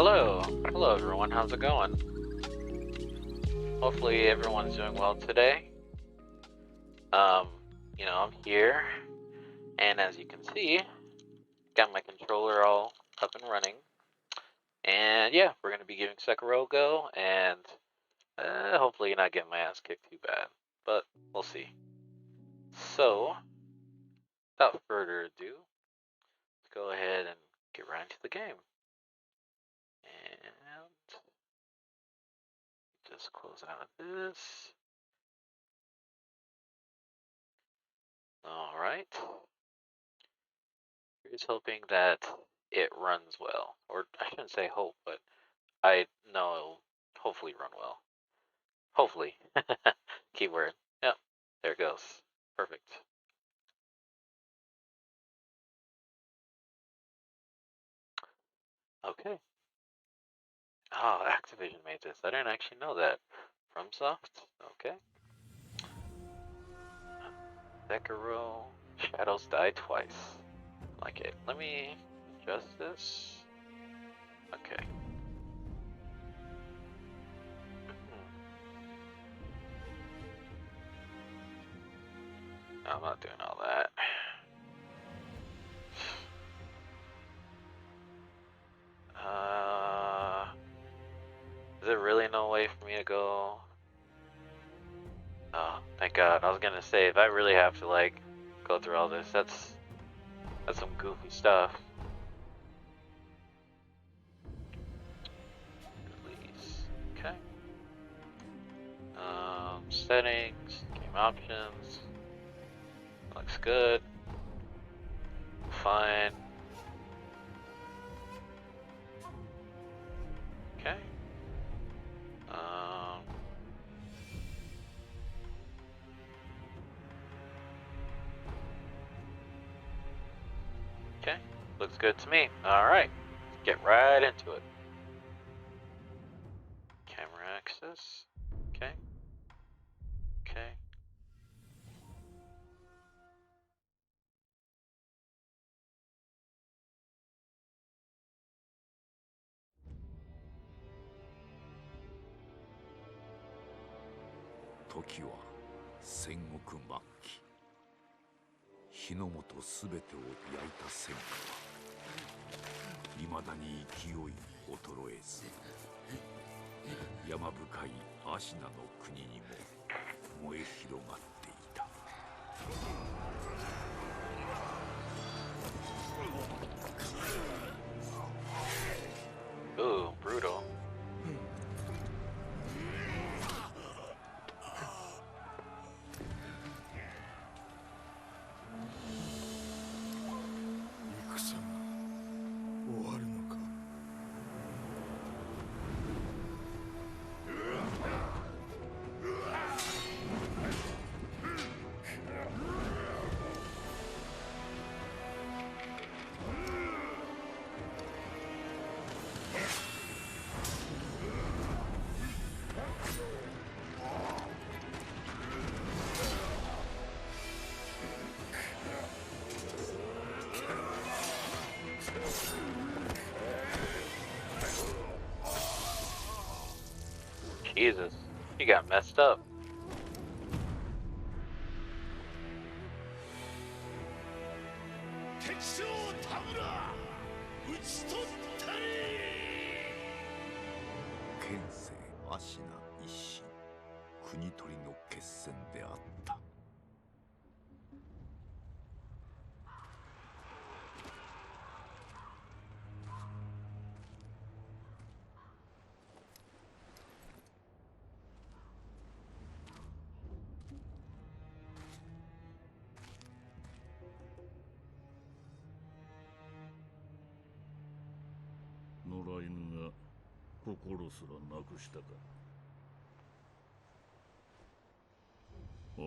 Hello everyone, how's it going? Hopefully everyone's doing well today. I'm here, and as you can see, got my controller all up and running. And yeah, we're gonna be giving Sekiro a go, and hopefully not getting my ass kicked too bad, but we'll see. So, without further ado, let's go ahead and get right into the game. And just close out of this. Alright. Here's hoping that it runs well. Or I shouldn't say hope, but I know it'll hopefully run well. Hopefully. Keyword. Yep. There it goes. Perfect. Okay. Oh, Activision made this. I didn't actually know that. FromSoft? Okay. Sekiro. Shadows die twice. Like it. Let me adjust this. Okay. No, I'm not doing all that. Is there really no way for me to go? Oh, thank God. I was gonna say, if I really have to, like, go through all this, that's some goofy stuff. Release. Okay. Settings, game options. Looks good. Fine. Okay. Okay. Looks good to me. Alright. Let's get right into it. Camera access. Okay. Okay.時は戦国末期、日の本すべてを焼いた戦火はいまだに勢い衰えず、山深いアシナの国にも燃え広がっていた。Ooh, brutal. Jesus, he got messed up.心すらなくしたか。ああ、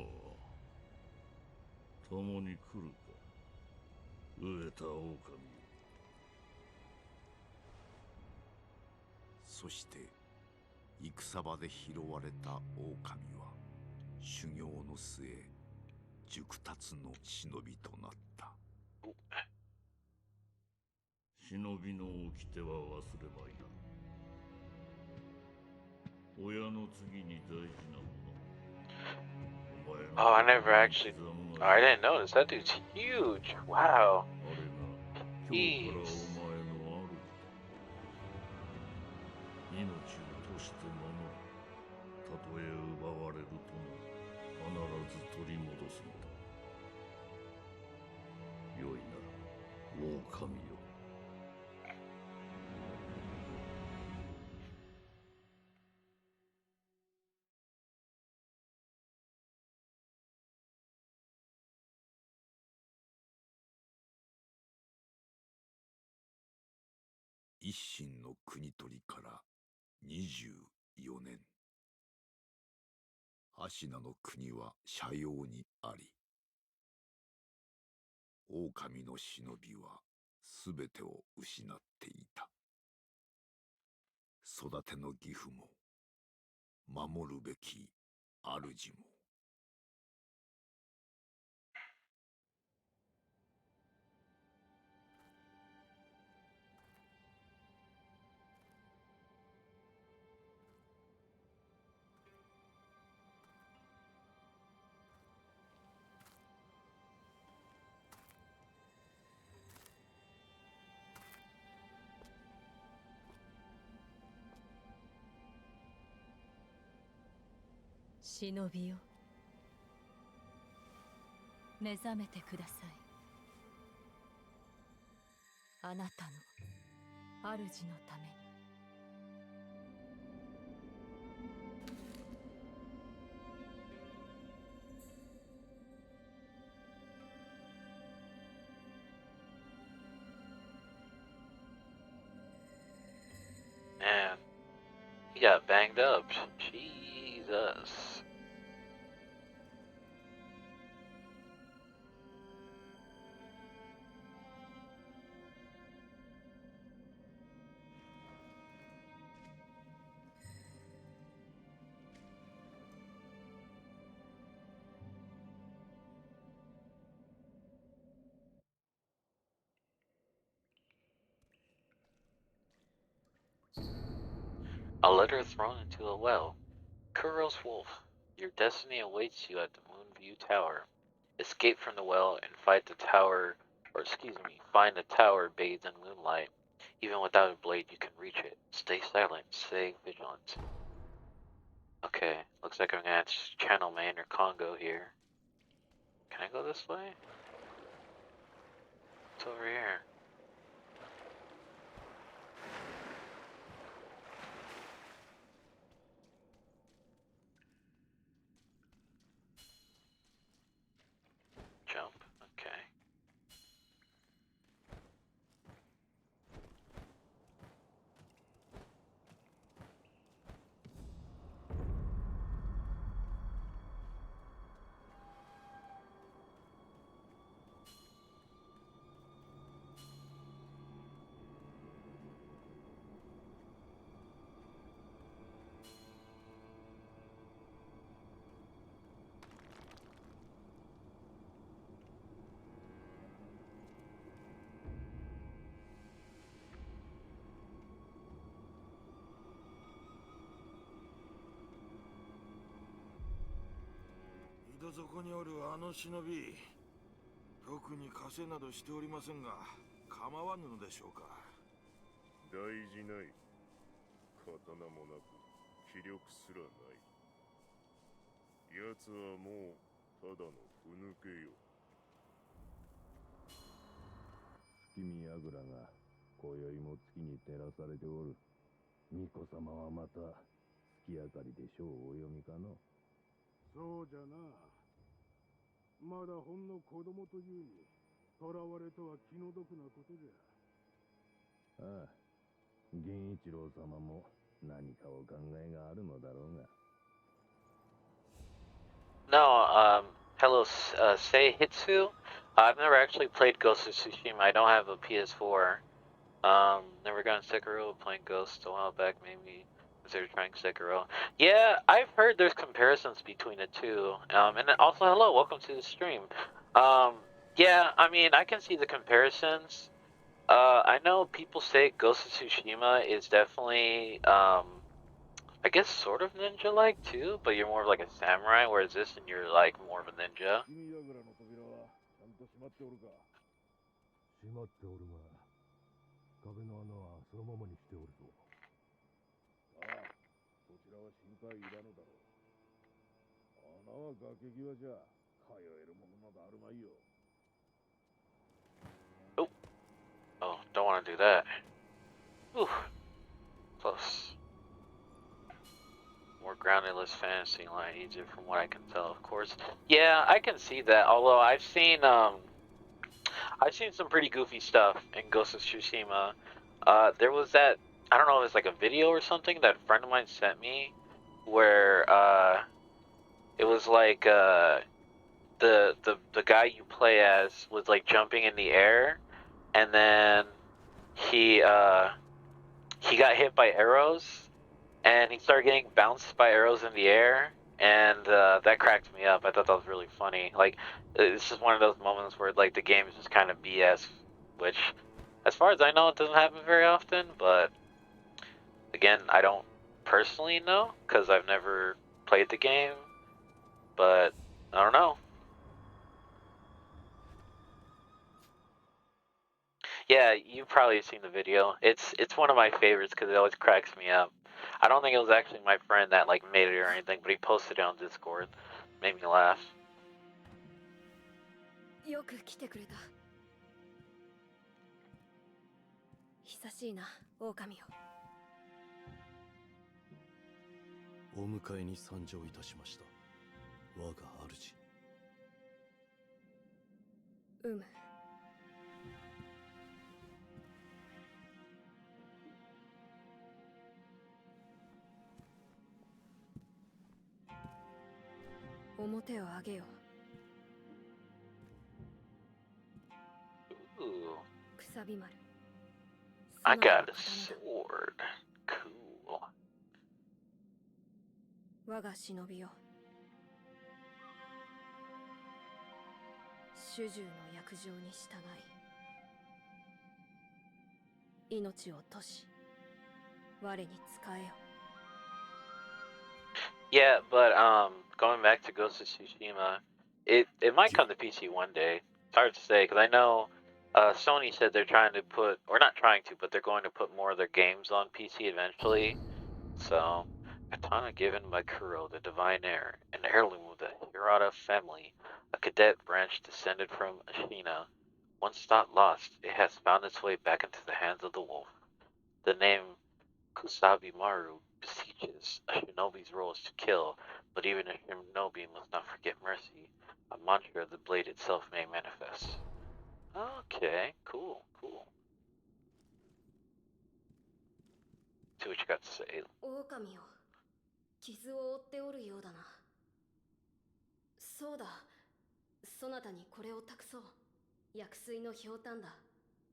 共に来るか、飢えた狼。そして戦場で拾われた狼は修行の末熟達の忍びとなった。忍びの掟は忘れまいな。親の次に大事なもの。お前の Oh, I never actually. 刻む Oh, I didn't notice. That dude's huge. Wow. あれが今日からお Jeez. 前の主だ。命を賭して守る。たとえ奪われるとも必ず取り戻すのだ。良いな、狼よ。一心の国取りから24年。芦名の国は斜陽にあり、狼の忍びはすべてを失っていた。育ての義父も守るべき主も。忍びよ、目覚めてください。あなたの主のために。Man, he got banged up. Jesus. A letter thrown into a well. Kuro's Wolf, your destiny awaits you at the Moonview Tower. Escape from the well and find the tower bathed in moonlight. Even without a blade, you can reach it. Stay silent, stay vigilant. Okay, looks like I'm gonna have to channel my inner Congo here. Can I go this way? It's over here. Jump, okay.井戸底におるあの忍び、特に枷などしておりませんが、構わぬのでしょうか。大事ない。刀もなく気力すらない。奴はもうただのふぬけよ。月見櫓が今宵も月に照らされておる。巫女様はまた月明かりで書をお読みかの。そうじゃな。まだほんの子供というに、囚われとは気の毒なことじゃ。ああ、源一郎様も何かお考えがあるのだろうが。No, hello, Seihitsu. I've never actually played Ghost of Tsushima. I don't have a PS4. Never gotten Sekiro, playing Ghost a while back, maybe. Consider trying Sekiro. Yeah, I've heard there's comparisons between the two. And also, hello, welcome to the stream. Yeah, I mean, I can see the comparisons. I know people say Ghost of Tsushima is definitely, I guess sort of ninja-like too, but you're more of like a samurai, whereas this and you're like more of a ninja. 君櫓の扉はちゃんと閉まっておるか。閉まっておるが、壁の穴はそのままにしておるぞ。ああ、そちらは心配いらぬだろう。穴は崖際じゃ、通えるものなどあるまいよ。Oh, don't want to do that. Ooh, close. More groundedless fantasy line easier from what I can tell, of course. Yeah, I can see that. Although I've seen some pretty goofy stuff in Ghost of Tsushima. There was that, I don't know if it's like a video or something that a friend of mine sent me where it was like the guy you play as was like jumping in the air, and then he got hit by arrows, and he started getting bounced by arrows in the air, and that cracked me up. I thought that was really funny. Like, it's just one of those moments where like the game is just kind of BS, which, as far as I know, it doesn't happen very often. But again, I don't personally know because I've never played the game. But I don't know. Yeah, you've probably seen the video. It's one of my favorites because it always cracks me up. I don't think it was actually my friend that like made it or anything, but he posted it on Discord. Made me laugh. よく来てくれた。久しいな、狼よ。お迎えに参上いたしました。我が主。うむ。表を上げよ。Ooh, くさび丸。 I got a sword. Cool. 我が忍びよ。主従の約定に従い、命を賭し、我に仕えよ。 Yeah, but going back to Ghost of Tsushima, it might come to PC one day. It's hard to say because I know Sony said they're trying to put, or not trying to, but they're going to put more of their games on PC eventually. So, katana given by Kuro, the divine heir, an heirloom of the Hirata family, a cadet branch descended from Ashina. Once thought lost, it has found its way back into the hands of the wolf. The name Kusabi Maru beseeches a shinobi's role is to kill, but even a shinobi must not forget mercy, a mantra the blade itself may manifest. Okay, cool. See what you got to say. 狼よ、傷を負っておるようだな。そうだ、そなたにこれを託そう。薬水のひょうたんだ。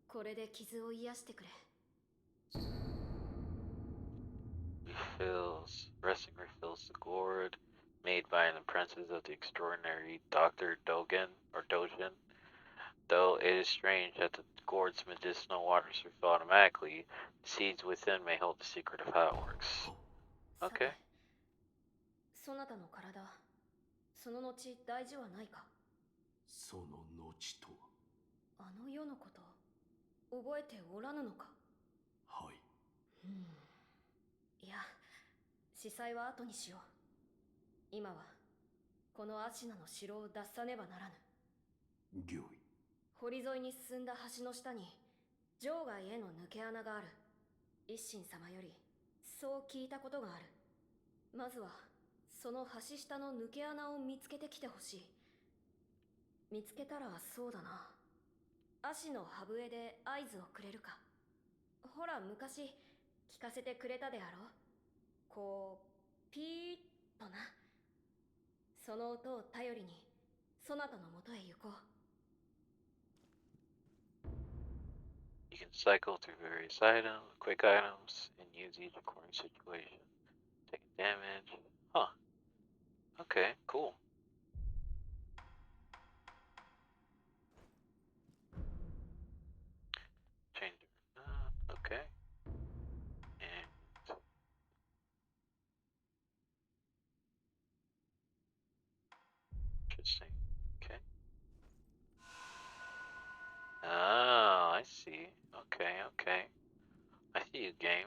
これで傷を癒してくれ。Refills the gourd, made by an apprentice of the extraordinary Dr. Dogen, or Dojin. Though it is strange that the gourd's medicinal waters refill automatically, the seeds within may hold the secret of how it works. Okay. そなたの体、その後大事はないか。その後とは。あの世のこと、覚えておらぬのか。はい。いや、司祭は後にしよう。今はこのアシナの城を脱さねばならぬ。御意。堀沿いに進んだ橋の下に場外への抜け穴がある。一心様よりそう聞いたことがある。まずはその橋下の抜け穴を見つけてきてほしい。見つけたらそうだな、足の歯笛で合図をくれるか。ほら昔聞かせてくれたであろう。こうピーッとな。その音を頼りにそなたのもとへ行こう。You can cycle through various items, quick items, and use each according to situation. Take damage. Huh. Okay, cool. Change it. Okay. And Interesting. Okay. Oh, I see. Okay, okay. I see you, game.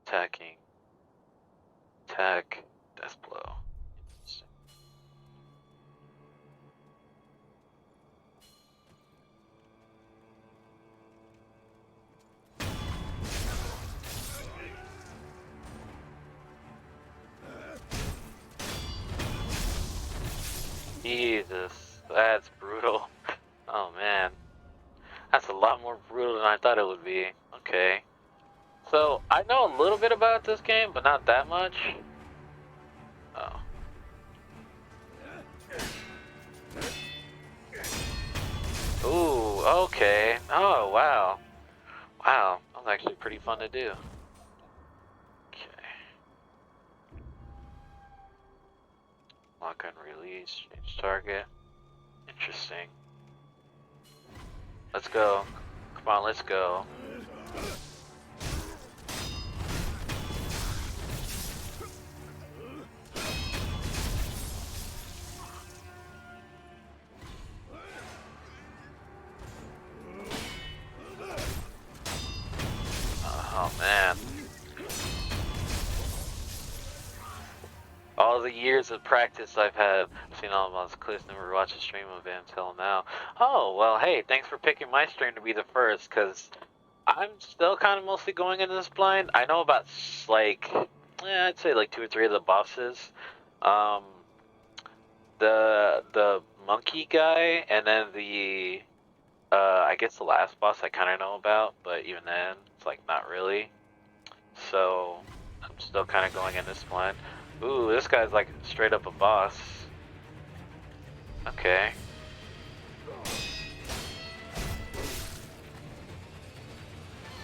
Attacking. Attack. Death blow. Interesting. Jesus, that's brutal. Oh man, that's a lot more brutal than I thought it would be. Okay. So, I know a little bit about this game, but not that much. Oh. Ooh, okay. Oh, wow. Wow, that was actually pretty fun to do. Okay. Lock and release, change target. Interesting. Let's go. Come on, let's go. Oh man. All the years of practice I've had, seen all of those clips, never watched a stream of it until now. Oh, well, hey, thanks for picking my stream to be the first, because I'm still kind of mostly going into this blind. I know about, like, I'd say like 2 or 3 of the bosses. The monkey guy, and then the, I guess the last boss I kind of know about, but even then, it's like not really. So, I'm still kind of going in this blind. Ooh, this guy's like straight up a boss. Okay.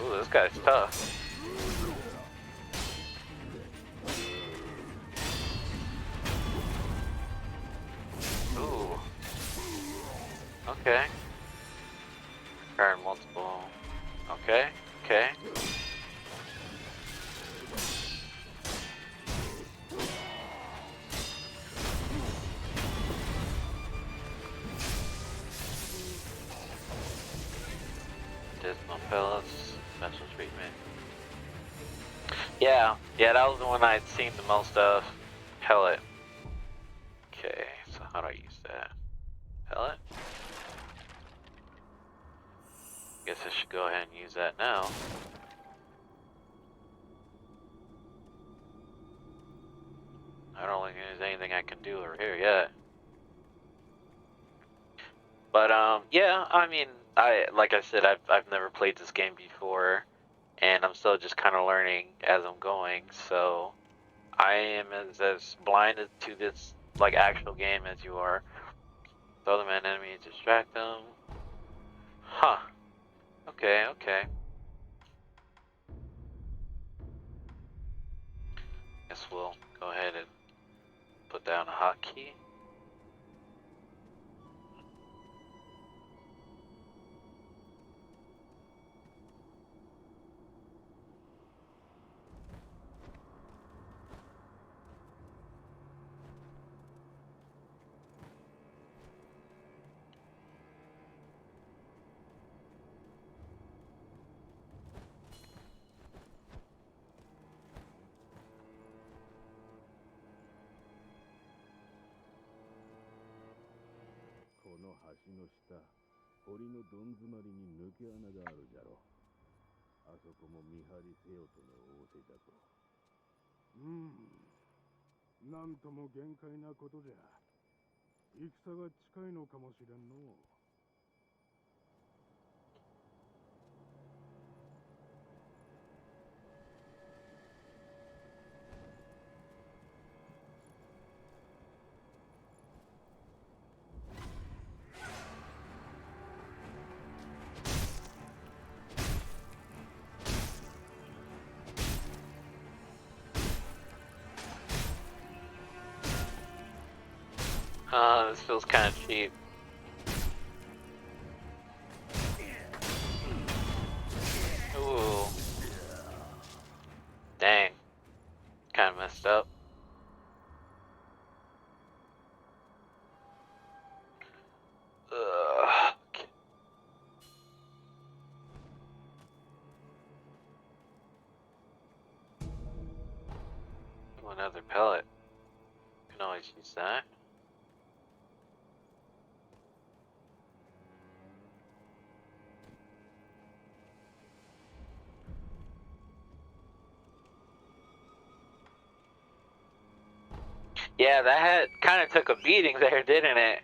Ooh, this guy's tough. Ooh. Okay. Fire multiple. Okay. Okay. Dismal pellets. Special treatment. Yeah. Yeah, that was the one I'd seen the most of. Pellet. Okay, so how do I use that? Pellet? Guess I should go ahead and use that now. I don't think there's anything I can do over here yet. But yeah, I mean, like I said, I've never played this game before, and I'm still just kind of learning as I'm going. So I am as blinded to this like actual game as you are. Throw them at enemies, distract them. Huh. Okay, okay. Guess we'll go ahead and put down a hotkey.この橋の下、堀のどん詰まりに抜け穴があるじゃろ。あそこも見張りせよとの仰せじゃと。なんとも限界なことじゃ。戦が近いのかもしれんのう。This feels kind of cheap. another pellet. You can always use that. Yeah, that had kind of took a beating there, didn't it?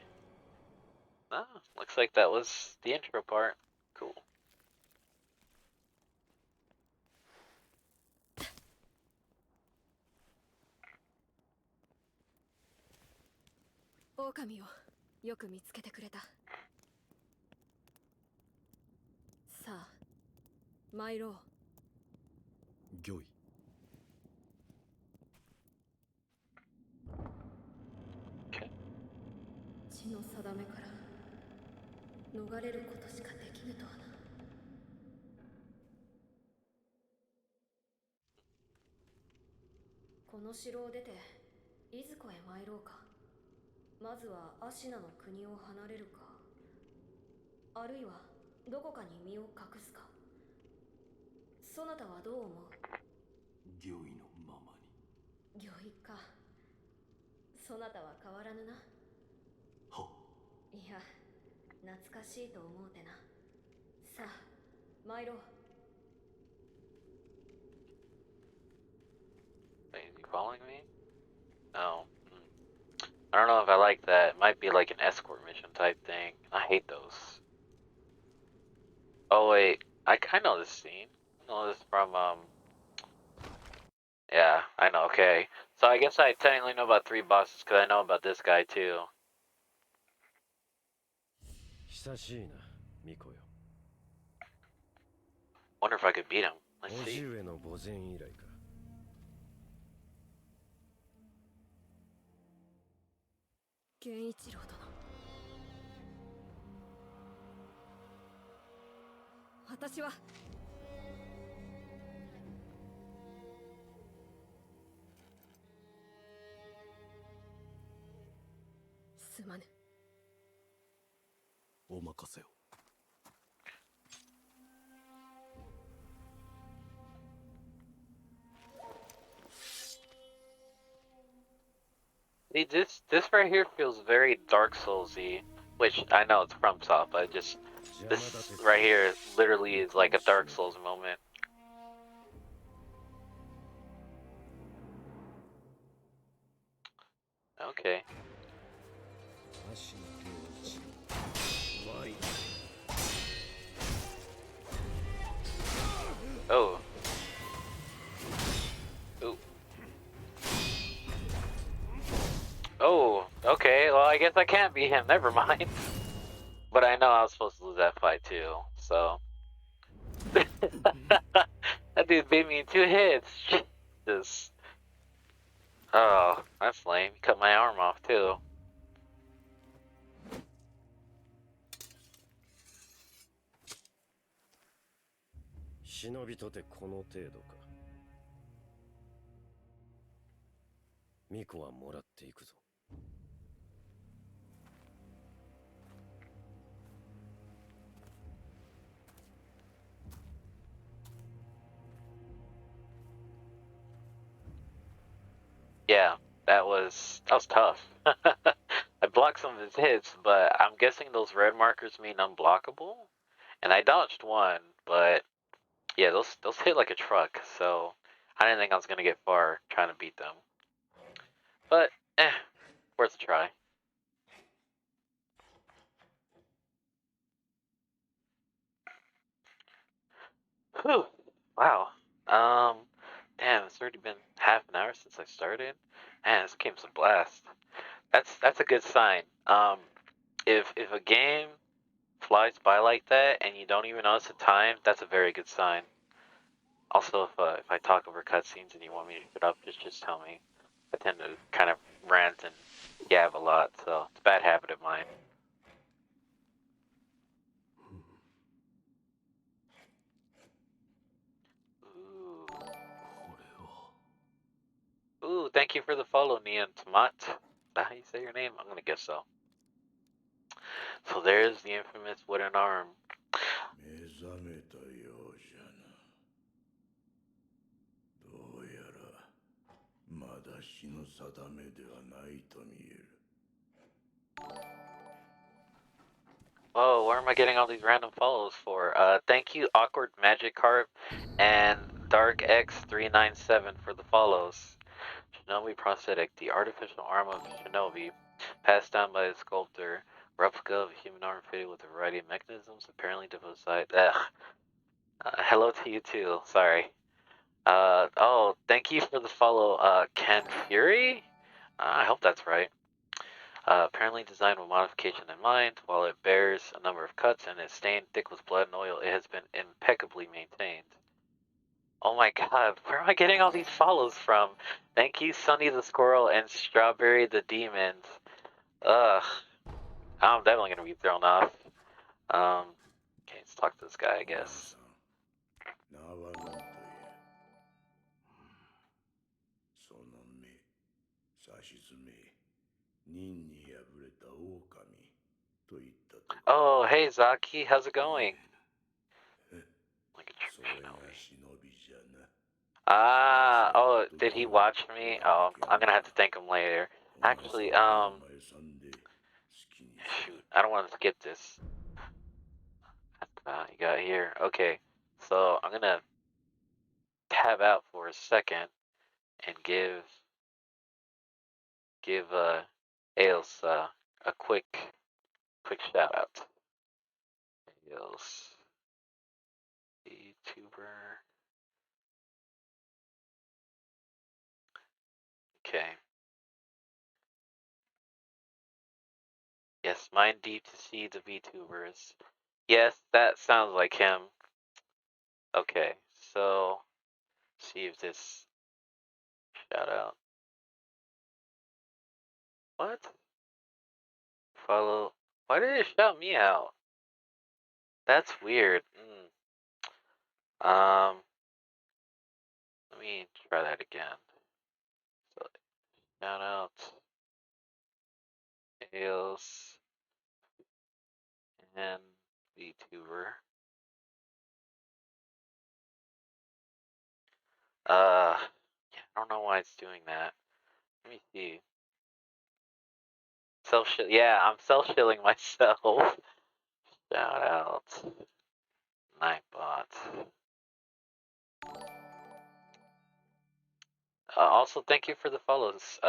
Oh, looks like that was the intro part. Cool.狼をよく見つけてくれた。さあ、参ろう。御意。地の定めから逃れることしかできぬとはな。この城を出ていずこへ参ろうか。まずはアシナの国を離れるか、あるいはどこかに身を隠すか。そなたはどう思う？御意のままに。御意か。そなたは変わらぬな。は。いや、懐かしいと思うてな。さあ、参ろう。Wait, is he following me? No. I don't know if I like that. It might be like an escort mission type thing. I hate those. Oh wait, I know this scene. I know this from yeah, I know. Okay, so I guess I technically know about 3 bosses because I know about this guy too. 久しいな、ミコよ。 Wonder if I could beat him. Let's 叔 see. 父上の墓前以来か。源一郎殿、私はすまぬ。お任せを。See, this right here feels very Dark Souls-y, which I know it's from Soft, but just this right here literally is like a Dark Souls moment. Okay. Oh. Ooh. Oh, okay, well I guess I can't beat him, never mind. But I know I was supposed to lose that fight too, so... That dude beat me in 2 hits! Jesus. Oh, that's lame. He cut my arm off too. 忍びとてこの程度か。ミコはもらっていくぞ。Yeah, that was tough. I blocked some of his hits, but I'm guessing those red markers mean unblockable. And I dodged one, but yeah, those hit like a truck, so I didn't think I was gonna get far trying to beat them. But worth a try. Whew. Wow. Damn, it's already been half an hour since I started. Man, this game's a blast. That's a good sign. If a game flies by like that and you don't even notice the time, that's a very good sign. Also, if I talk over cutscenes and you want me to shut up, just tell me. I tend to kind of rant and gab a lot, so it's a bad habit of mine. Ooh, thank you for the follow, Neon Tomat. Is that how you say your name? I'm gonna guess so. So there's the infamous wooden arm. 目覚めたようじゃな。どうやらまだ定めではないと見える。 Whoa, where am I getting all these random follows for? Thank you, Awkward Magic Carp and Dark X397 for the follows. Shinobi Prosthetic, the artificial arm of Shinobi, passed down by the sculptor, replica of a human arm fitted with a variety of mechanisms, apparently devoted side. Hello to you too. Sorry. Oh, thank you for the follow, Ken Fury. I hope that's right. Apparently designed with modification in mind, while it bears a number of cuts and is stained thick with blood and oil, it has been impeccably maintained. Oh my god, where am I getting all these follows from? Thank you, Sunny the Squirrel and Strawberry the Demon. Ugh. I'm definitely gonna be thrown off. Okay, let's talk to this guy, I guess. 名は何という。その目、さしずめ、任に敗れた狼といったところ。 Oh, hey Zaki, how's it going? Like a それが Shinobi. 忍びじゃな。 Ah, oh, did he watch me? Oh, I'm gonna have to thank him later. Actually, shoot, I don't want to skip this. You got here. Okay, so I'm gonna tab out for a second and give Ails a quick shout out. Ails, YouTuber. Okay. Yes, mine deep to see the VTubers. Yes, that sounds like him. Okay, so see if this shout out. What? Follow. Why did it shout me out? That's weird. Let me try that again. So shout out Ails and VTuber. Yeah, I don't know why it's doing that. Let me see. Yeah, I'm self-shilling myself. Shout out Nightbot. Also, thank you for the follows.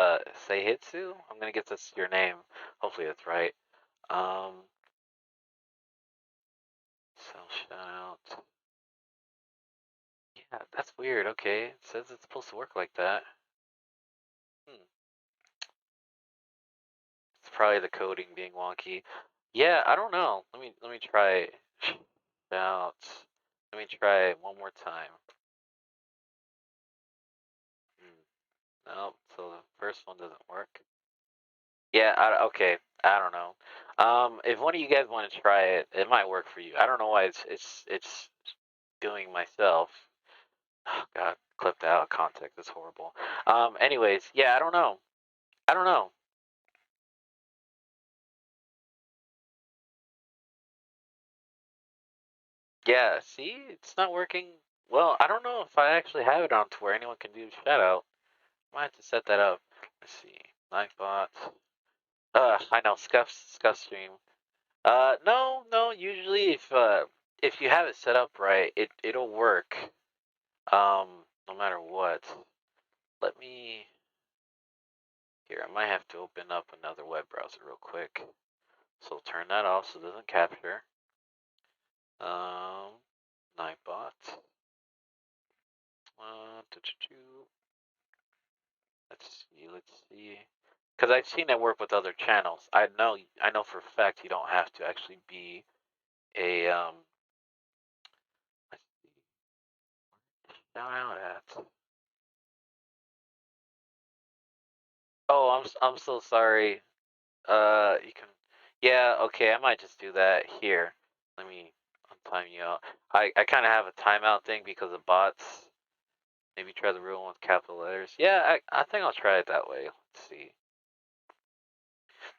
Seihitsu? I'm gonna get this your name. Hopefully that's right. Self shout out. Yeah, that's weird. Okay, it says it's supposed to work like that. It's probably the coding being wonky. Yeah, I don't know. Let me try shout. Let me try it one more time. Nope. So the first one doesn't work. Yeah. Okay. I don't know. If one of you guys want to try it, it might work for you. I don't know why it's doing myself. Oh, God, clipped out of context. That's horrible. Anyways, yeah, I don't know. I don't know. Yeah, see, it's not working. Well, I don't know if I actually have it on to where anyone can do shout out. Might have to set that up. Let's see. Nightbot. I know, Scuff stream. No, usually if you have it set up right, it'll work. No matter what. Let me here, I might have to open up another web browser real quick. So turn that off so it doesn't capture. Nightbot. Let's see. Because I've seen it work with other channels. I know for a fact you don't have to actually be a let's see. Shout out at. Oh, I'm so sorry. You can. Yeah, okay. I might just do that here. Let me untime you out. I kind of have a timeout thing because of bots. Maybe try the real one with capital letters. Yeah, I think I'll try it that way. Let's see.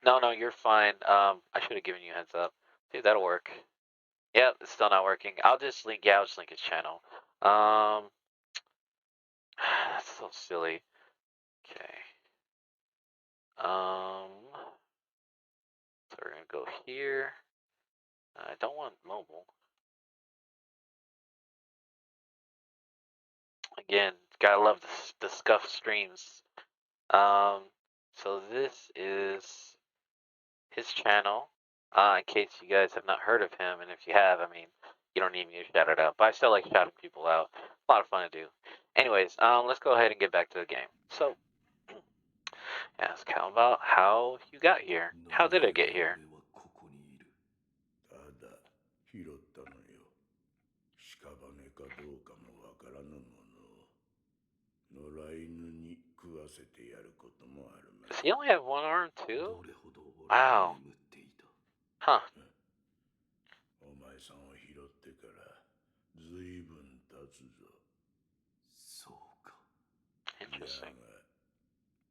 No, you're fine. I should have given you a heads up. Dude, that'll work. Yep, it's still not working. I'll just link his channel. That's so silly. Okay. So we're gonna go here. I don't want mobile. Again, gotta love the scuff streams. So this is his channel. In case you guys have not heard of him, and if you have, I mean, you don't need me to shout it out, but I still like shouting people out. A lot of fun to do. Anyways, let's go ahead and get back to the game. So, ask how about how you got here? How did it get here? ただ拾ったのよ。屍かどうかもわからぬもの。野良犬に食わせてやることもあるまい。 Does he only have one arm too? どれほど俺が Wow. 眠っていた。 Huh. お前さんを拾ってからずいぶん経つぞ。そうか。じゃ Interesting. が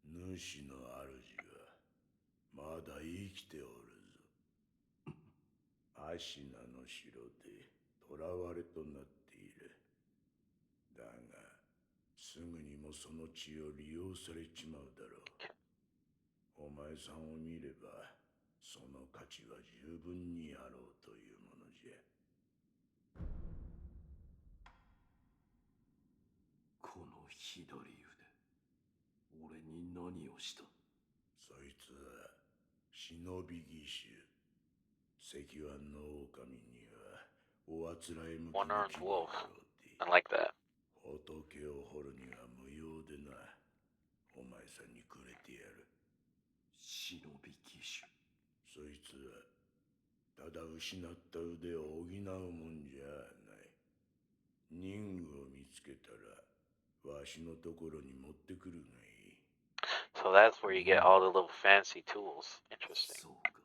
主の主はまだ生きておるぞ。アシナの城で囚われとなっている。だがすぐにもその血を利用されちまうだろう。お前さんを見ればその価値は十分にあろうというものじゃ。この左腕、俺に何をした？そいつは忍び義手。石腕の狼にはおあつらえ向き One に armed 決め wolf. だろうて。 I like that. 仏を掘るには無用でな。お前さんにくれてやる。忍び義手。そいつはただ失った腕を補うもんじゃない。任務を見つけたらわしのところに持ってくるがいい。 So that's where you get all the little fancy tools. Interesting. そうか。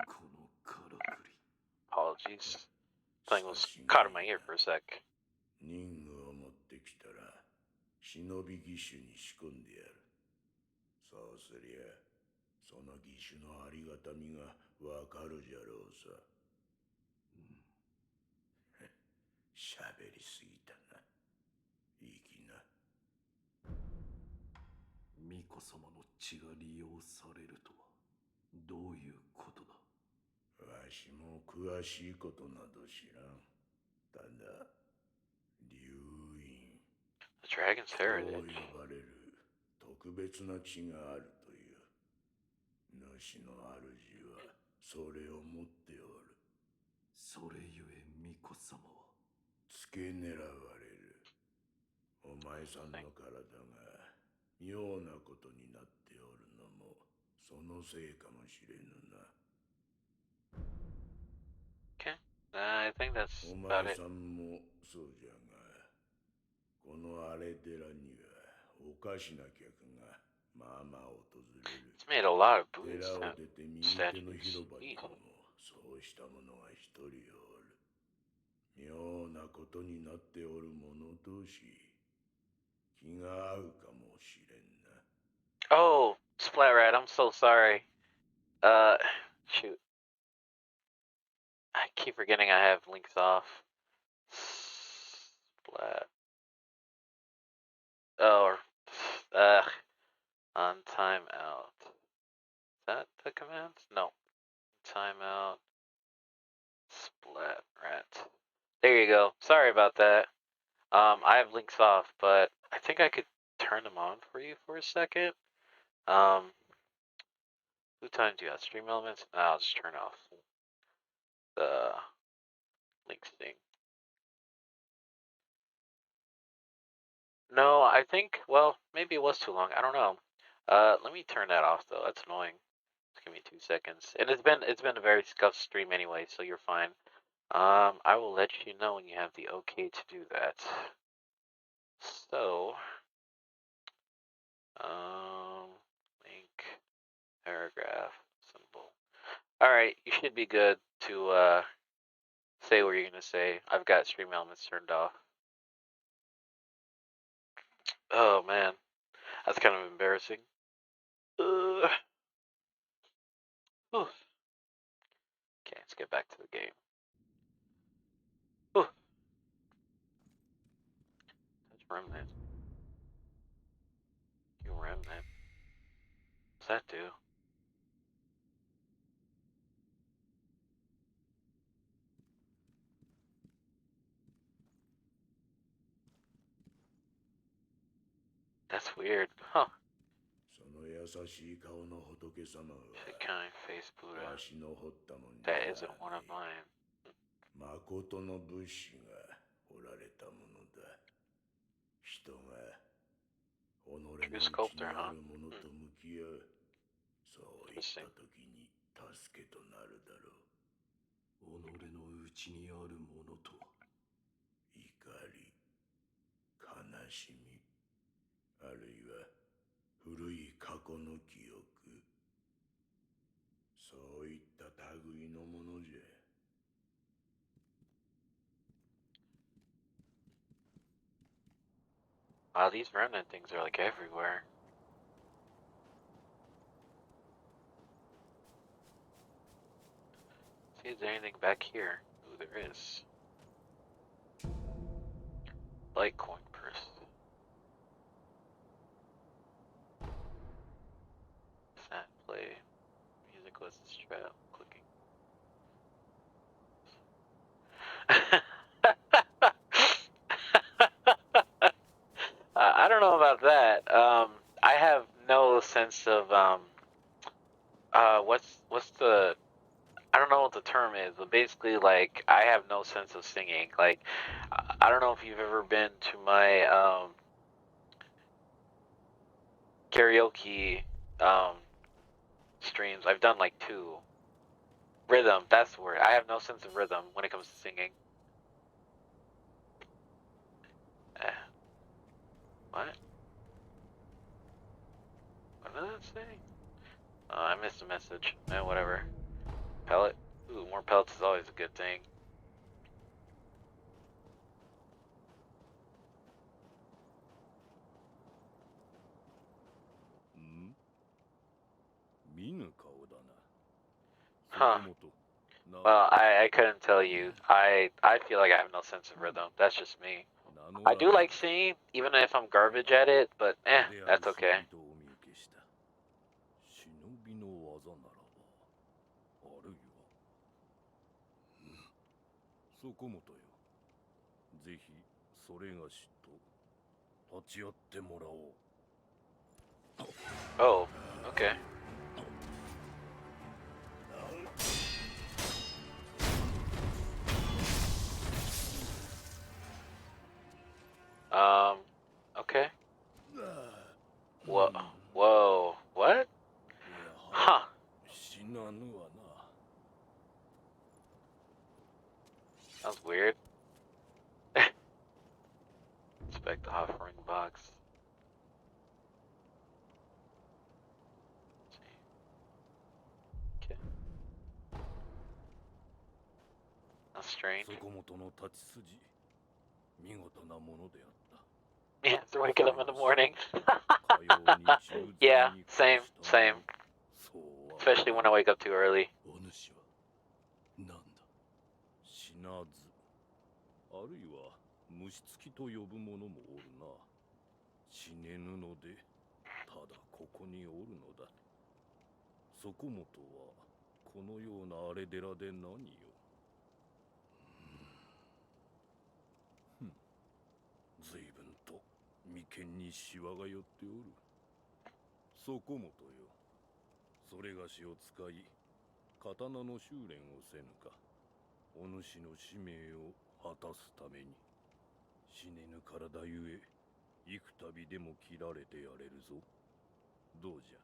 このからくり。 Apologies. Something was caught in my ear for a sec. 任務を持ってきたら忍び義手に仕込んでやる。そうすりゃその義手のありがたみがわかるじゃろうさ。喋りすぎたな。いい気な。巫女様の血が利用されるとはどういうことだ？わしも詳しいことなど知らん。ただ流院 The dragon's そう heritage. 呼ばれる特別な血があるという。主の主はそれを持っておる。それゆえ巫女様は付け狙われる。お前さんの体が妙なことになっておるのもそのせいかもしれぬな。 Okay. I think that's お about 前 it. さんもそうじゃが、この荒れ寺にはおかしな客がまあまあ訪れる。 It's made a lot of Buddhist 寺を出て右手の statues. 広場に Ew. もそうした者が一人おる。妙なことになっておる者同士、気が合うかもしれんな。 Oh, Splatrat, I'm so sorry. Shoot. I keep forgetting I have links off. Splat. Oh, on timeout. Is that the command? No. Timeout. Splatrat. There you go. Sorry about that. I have links off, but I think I could turn them on for you for a second. Who time do you have? Stream elements? No, I'll just turn off the links thing. No, I think, well, maybe it was too long. I don't know. Let me turn that off though. That's annoying. Just give me 2 seconds. And it's been a very scuffed stream anyway, so you're fine. I will let you know when you have the okay to do that. So, link, paragraph, symbol. Alright, you should be good to say what you're gonna say. I've got stream elements turned off. Oh man, that's kind of embarrassing. Okay, let's get back to the game. Touch remnant. You remnant. What's that do? That's weird. Huh. その優しい顔の仏様は The kind face Buddha. わしの彫ったもんじゃ That ない isn't one of mine. 誠の仏師が彫られたものだ。人が己の内に sculptor, あ huh? るものと向き合う。そういった時に助けとなるだろう。己の内にあるものとは怒り、悲しみ、あるいは古い過去の記憶、そういった類のものじゃ。Wow, these remnant things are like everywhere. See, is there anything back here? Ooh, there is. Litecoin purse. Sat play. Music was the strap. Clicking. I don't know about that. I have no sense of what's the, I don't know what the term is, but basically like I have no sense of singing. Like I don't know if you've ever been to my karaoke streams. I've done like 2. Rhythm, that's the word. I have no sense of rhythm when it comes to singing. What? What did that say? I missed a message. Whatever. Pellet. Ooh, more pellets is always a good thing. 見ぬ顔だな。 Huh. Well, I couldn't tell you. I feel like I have no sense of rhythm. That's just me. I do like singing, even if I'm garbage at it, but that's okay. 忍びの技ならば、あるいは、そこもとよ。ぜひそれがしと立ち会ってもらおう。 Oh, okay. Okay. Whoa, whoa, what? Huh. 死なぬわな。 That was weird. Inspect the offering box. Let's see. Okay. That's strange. そこもとの立ち筋、見事なものであった。 Yeah, after waking up in the morning. Yeah, same. Especially when I wake up too early. お主はなんだ。死なず、あるいは虫つきと呼ぶ者もおるな。死ねぬので、ただここにおるのだ。そこもとはこのような荒れ寺で何よ。随分と眉間にシワが寄っておる。そこもとよ。それがしを使い、刀の修練をせぬか。お主の使命を果たすために。死ねぬ体ゆえ、幾度でも切られてやれるぞ。どうじゃ。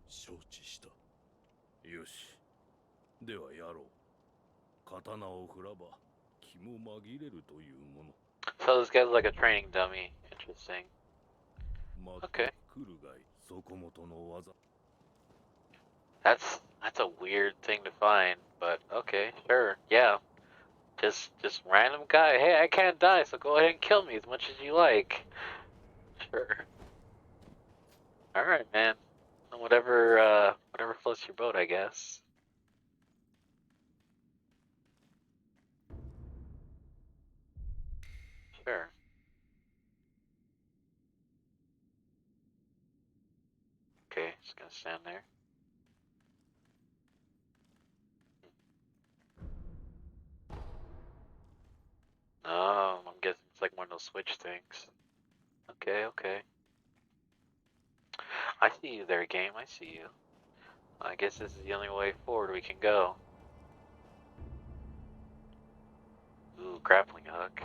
承知した。よし。ではやろう。刀を振らば、気も紛れるというもの。 So this guy's like a training dummy. Interesting. Okay. That's a weird thing to find, but okay, sure, yeah. Just random guy. Hey, I can't die, so go ahead and kill me as much as you like. Sure. All right, man. Whatever floats your boat, I guess. Sure. Just gonna stand there. Oh, I'm guessing it's like one of those switch things. Okay, okay. I see you there, game. I see you. I guess this is the only way forward we can go. Ooh, grappling hook.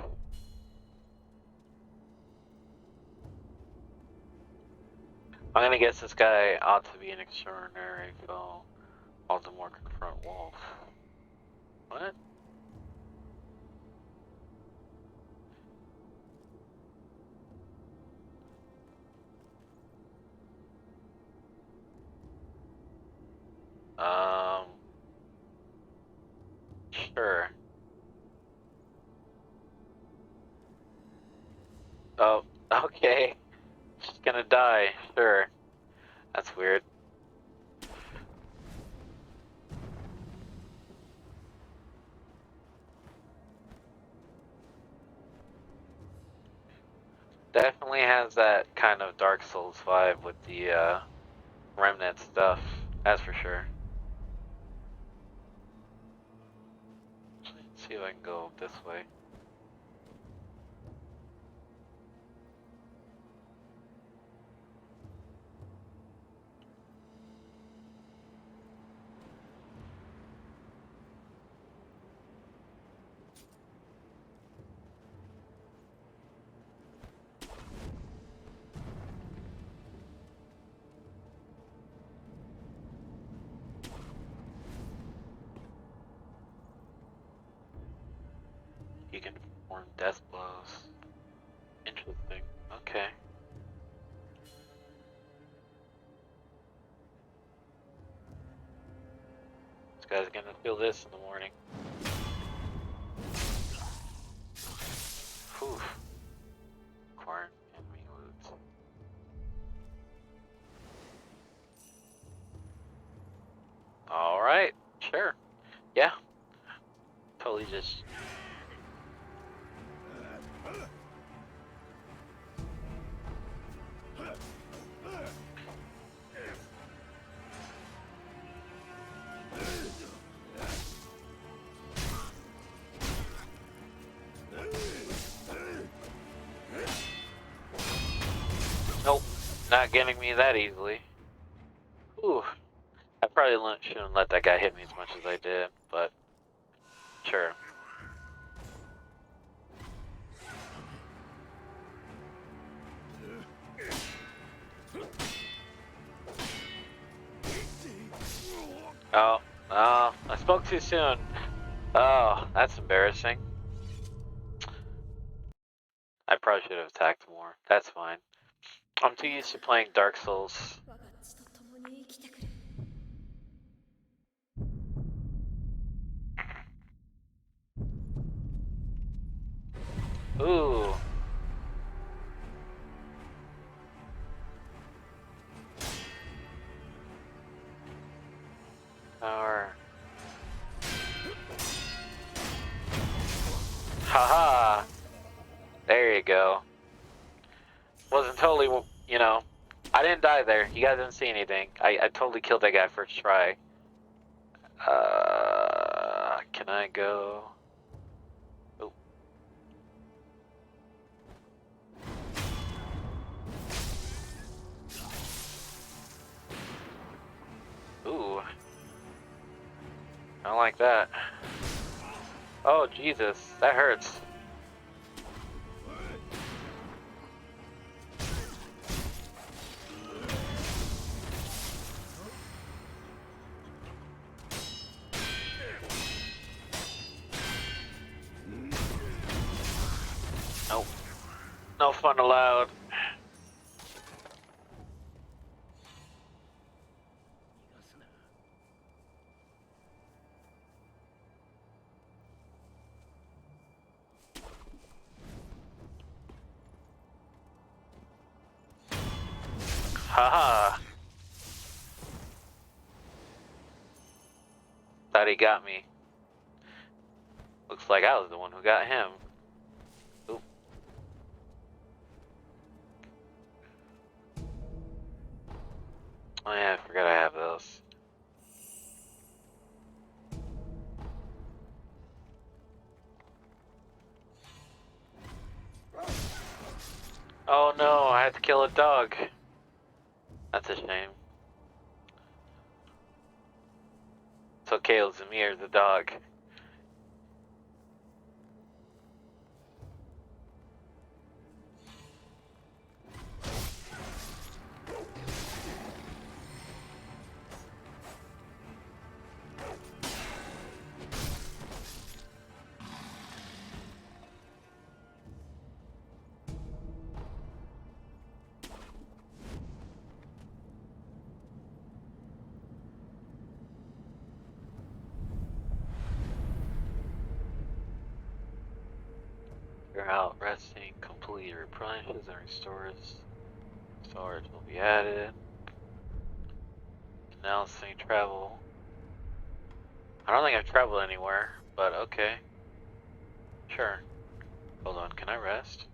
I'm gonna guess this guy ought to be an extraordinary foe. Baltimore confront Wolf. What? Sure. Oh, okay. She's gonna die. Sure. That's weird. Definitely has that kind of Dark Souls vibe with the remnant stuff. That's for sure. Let's see if I can go this way. You can perform death blows. Interesting. Okay. This guy's gonna feel this in the morning. Whew. Acquiring enemy wounds. Alright, sure. Yeah. Totally just... Nope. Not getting me that easily. Ooh. I probably shouldn't let that guy hit me as much as I did, but... Sure. Oh, I spoke too soon. Oh, that's embarrassing. I probably should have attacked more. That's fine. I'm too used to playing Dark Souls. 我が血と共に生きてくれ。 Ooh. Power. Haha. There you go. Wasn't totally, you know, I didn't die there. You guys didn't see anything. I totally killed that guy first try. Can I go? Oh. Ooh. I don't like that. Oh, Jesus. That hurts. Nope. No fun allowed. Haha. Thought he got me. Looks like I was the one who got him. Oop. Oh yeah, kill a dog. That's a shame. So Kale Zamir, the dog. You're out resting, completely replenishes and restores. Storage will be added. Announcing travel. I don't think I've traveled anywhere, but okay. Sure. Hold on, can I rest?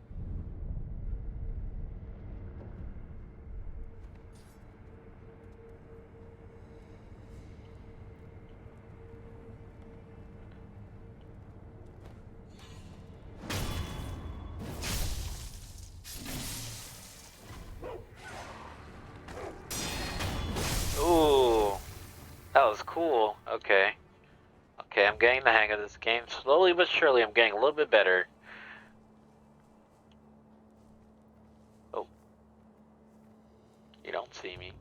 Ooh, that was cool. Okay. Okay, I'm getting the hang of this game. Slowly but surely, I'm getting a little bit better. Oh. You don't see me.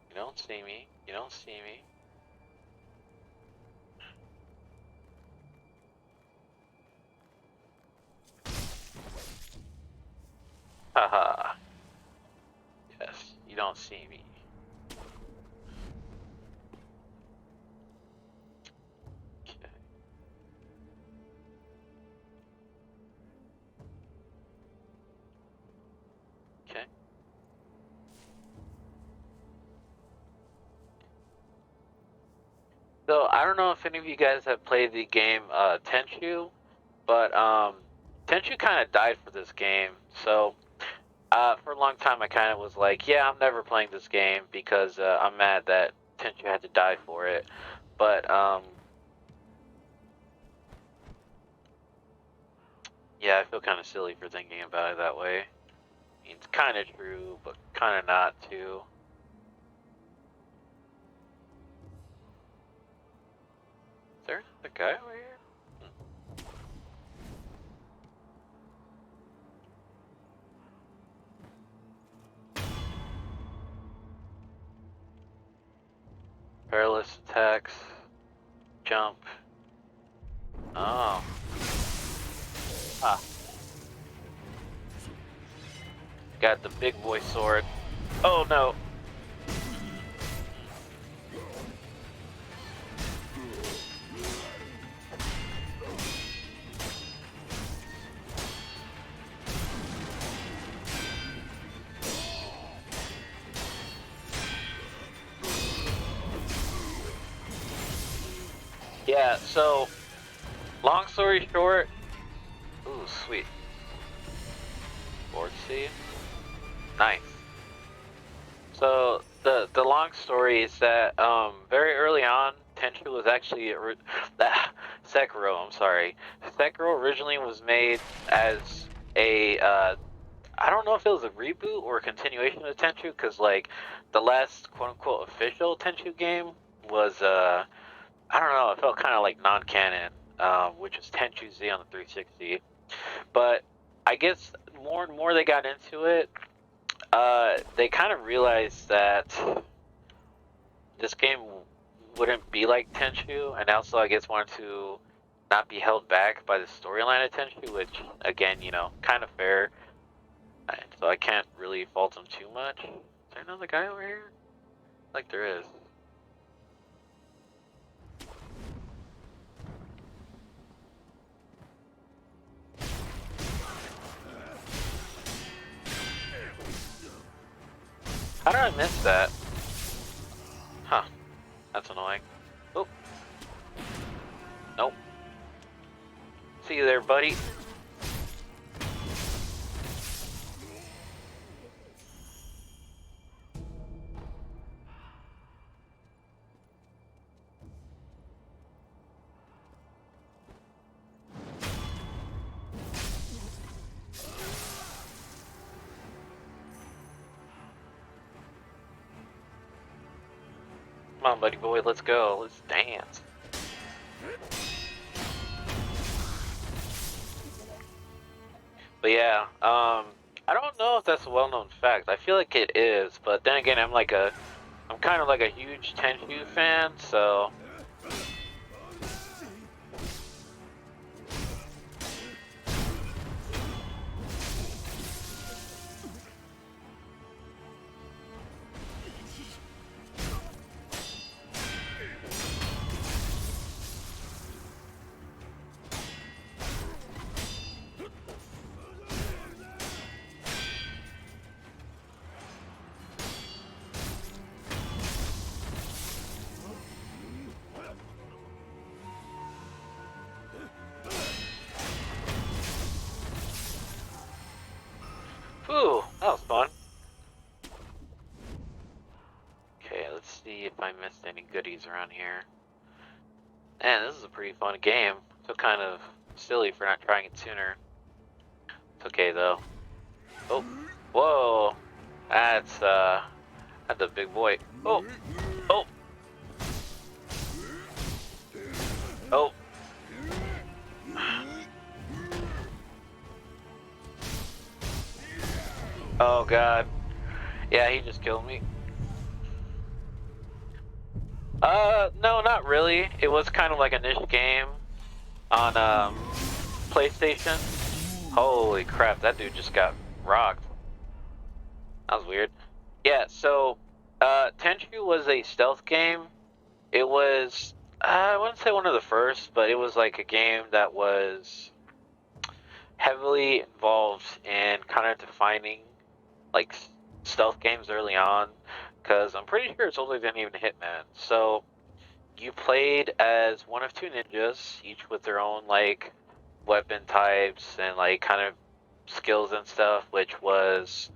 You don't see me. You don't see me. Haha. Yes, you don't see me. Okay. Okay. So, I don't know if any of you guys have played the game Tenchu, but Tenchu kind of died for this game. So, for a long time I kind of was like, yeah, I'm never playing this game because I'm mad that Tenchu had to die for it. But, yeah, I feel kind of silly for thinking about it that way. I mean, it's kind of true, but kind of not too. Is there a guy over here? Perilous attacks. Jump. Oh. Ah. Got the big boy sword. Oh no. Yeah, so, long story short, ooh, sweet. Board seed. Nice. So, the long story is that, very early on, Tenchu was actually, Sekiro, I'm sorry. Sekiro originally was made as a, I don't know if it was a reboot or a continuation of Tenchu, because, like, the last quote-unquote official Tenchu game was, I don't know, it felt kind of like non-canon, which is Tenchu Z on the 360. But I guess more and more they got into it, they kind of realized that this game wouldn't be like Tenchu, and also I guess wanted to not be held back by the storyline of Tenchu, which again, you know, kind of fair. So I can't really fault them too much. Is there another guy over here? Like there is. How did I miss that? Huh. That's annoying. Oh. Nope. See you there, buddy. on, buddy boy, let's go. Let's dance. But yeah, I don't know if that's a well-known fact. I feel like it is, but then again, I'm kind of like a huge Tenchu fan, so. Whew, that was fun. Okay, let's see if I missed any goodies around here. Man, this is a pretty fun game. So kind of silly for not trying it sooner. It's okay though. Oh, whoa, that's a big boy. Oh, oh, oh. Oh god. Yeah, he just killed me. No, not really. It was kind of like a niche game on PlayStation. Holy crap, that dude just got rocked. That was weird. Yeah, so Tenchu was a stealth game. It was I wouldn't say one of the first, but it was like a game that was heavily involved in kind of defining like stealth games early on, because I'm pretty sure it's older than even Hitman. So you played as one of two ninjas, each with their own like weapon types and like kind of skills and stuff, which was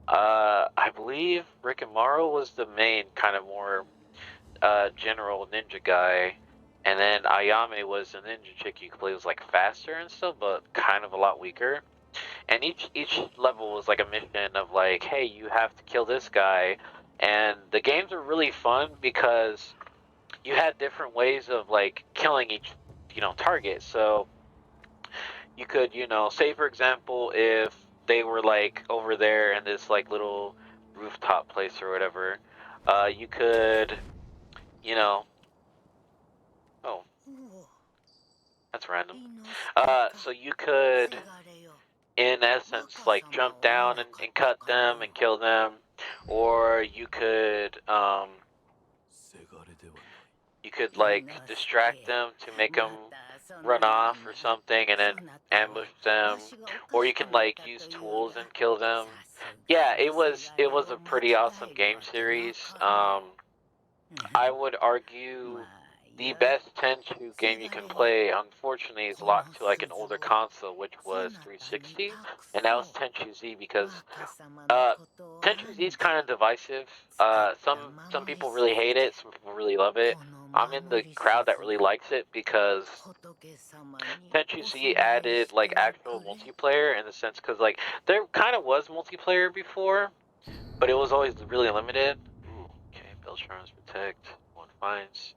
I believe Rikimaru was the main kind of more general ninja guy, and then Ayame was a ninja chick you could play, was like faster and stuff, but kind of a lot weaker. And each level was like a mission of like, hey, you have to kill this guy. And the games are really fun because you had different ways of like killing each target. So you could say for example if they were like over there in this like little rooftop place or whatever, you could you know oh, that's random. So you could in essence like jump down and cut them and kill them, or you could like distract them to make them run off or something and then ambush them, or you can like use tools and kill them. Yeah, it was a pretty awesome game series. I would argue the best Tenchu game you can play, unfortunately, is locked to like an older console, which was 360, and that was Tenchu Z because uh, Tenchu Z is kind of divisive. Some people really hate it, some people really love it. I'm in the crowd that really likes it because Tenchu Z added like actual multiplayer in the sense because like there kind of was multiplayer before, but it was always really limited. Ooh, okay, Beltron's protect. One finds.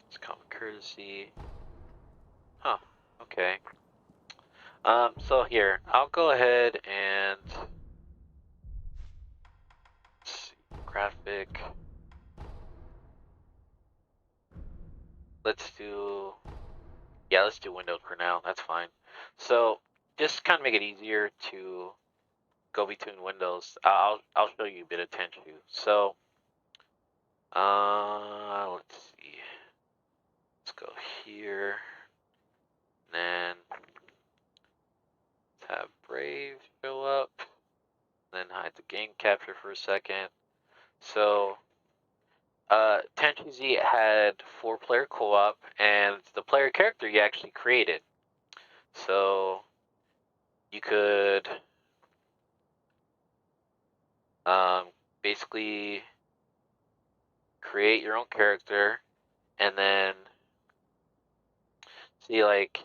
It's common courtesy. Huh. Okay. So here, I'll go ahead and let's see, graphic. Let's do Windows for now. That's fine. So just kind of make it easier to go between windows. I'll show you a bit of Tenchu. So let's see. Let's go here. Then let's have Brave show up. Then hide the game capture for a second. So Tenchu Z had 4-player co-op, and the player character you actually created. So you could basically create your own character, and then see like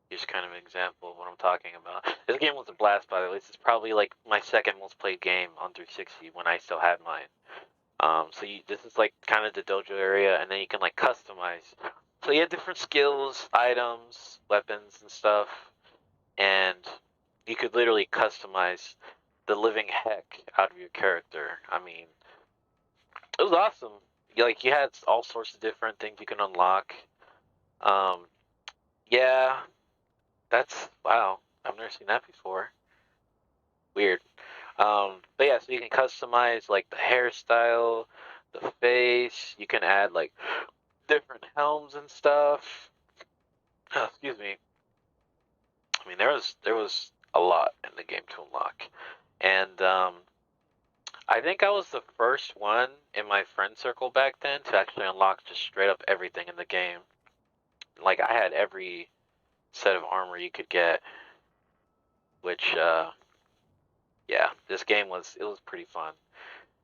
here's kind of an example of what I'm talking about. This game was a blast, by the way. This is probably like my second most played game on 360 when I still had mine. This is like kind of the dojo area, and then you can like customize. So you have different skills, items, weapons, and stuff, and you could literally customize the living heck out of your character. I mean, it was awesome. You had all sorts of different things you can unlock. Um, yeah, that's wow. I've never seen that before. Weird. But yeah, so you can customize like the hairstyle, the face. You can add like different helms and stuff. Excuse me. I mean, there was a lot in the game to unlock, and I think I was the first one in my friend circle back then to actually unlock just straight up everything in the game. Like I had every set of armor you could get, which yeah, this game was pretty fun.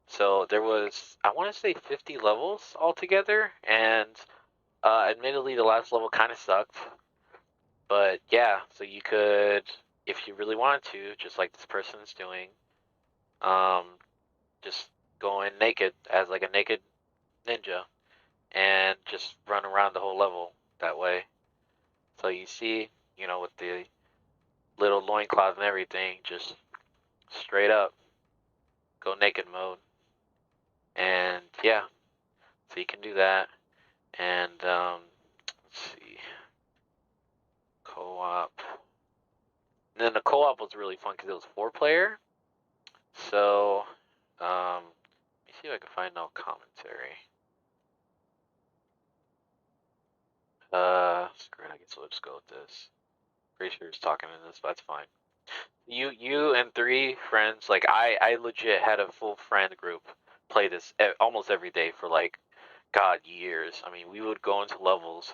So there was I want to say 50 levels altogether, and admittedly the last level kind of sucked, but yeah, so you could if you really wanted to, just like this person is doing, um, just go in naked as like a naked ninja and just run around the whole level that way. So you see, with the little loincloth and everything, just straight up go naked mode. And yeah, so you can do that. And let's see, co-op. And then the co-op was really fun because it was 4 player. So let me see if I can find no commentary. Screw it, I guess we'll just go with this. Pretty sure he's talking in this, but that's fine. You and 3 friends, like I legit had a full friend group play this almost every day for like God years. I mean, we would go into levels,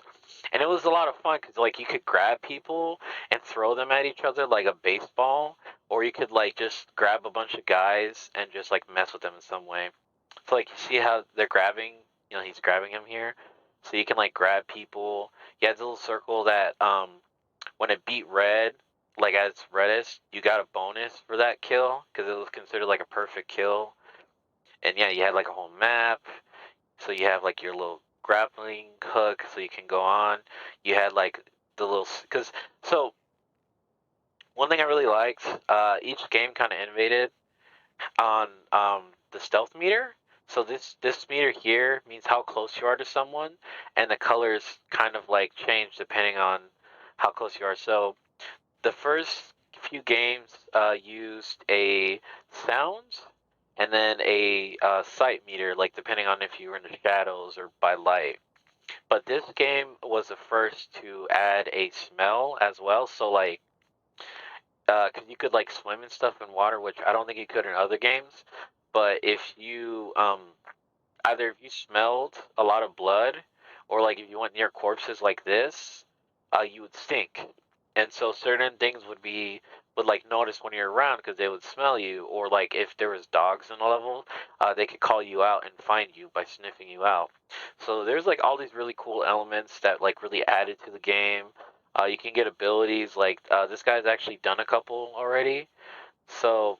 and it was a lot of fun because like you could grab people and throw them at each other like a baseball, or you could like just grab a bunch of guys and just like mess with them in some way. So like you see how they're grabbing, he's grabbing him here, so you can like grab people. You had this little circle that when it beat red, like as reddest, you got a bonus for that kill because it was considered like a perfect kill. And yeah, you had like a whole map, so you have like your little grappling hook, so you can go on. You had like the little because so one thing I really liked, each game kind of innovated on the stealth meter. So this meter here means how close you are to someone, and the colors kind of like change depending on how close you are. So the first few games used a sound and then a sight meter, like depending on if you were in the shadows or by light. But this game was the first to add a smell as well. So like, cause you could like swim and stuff in water, which I don't think you could in other games. But if you either if you smelled a lot of blood, or like if you went near corpses like this, you would stink. And so certain things would like notice when you're around because they would smell you, or like if there was dogs in a level, they could call you out and find you by sniffing you out. So there's like all these really cool elements that like really added to the game. You can get abilities like this guy's actually done a couple already. So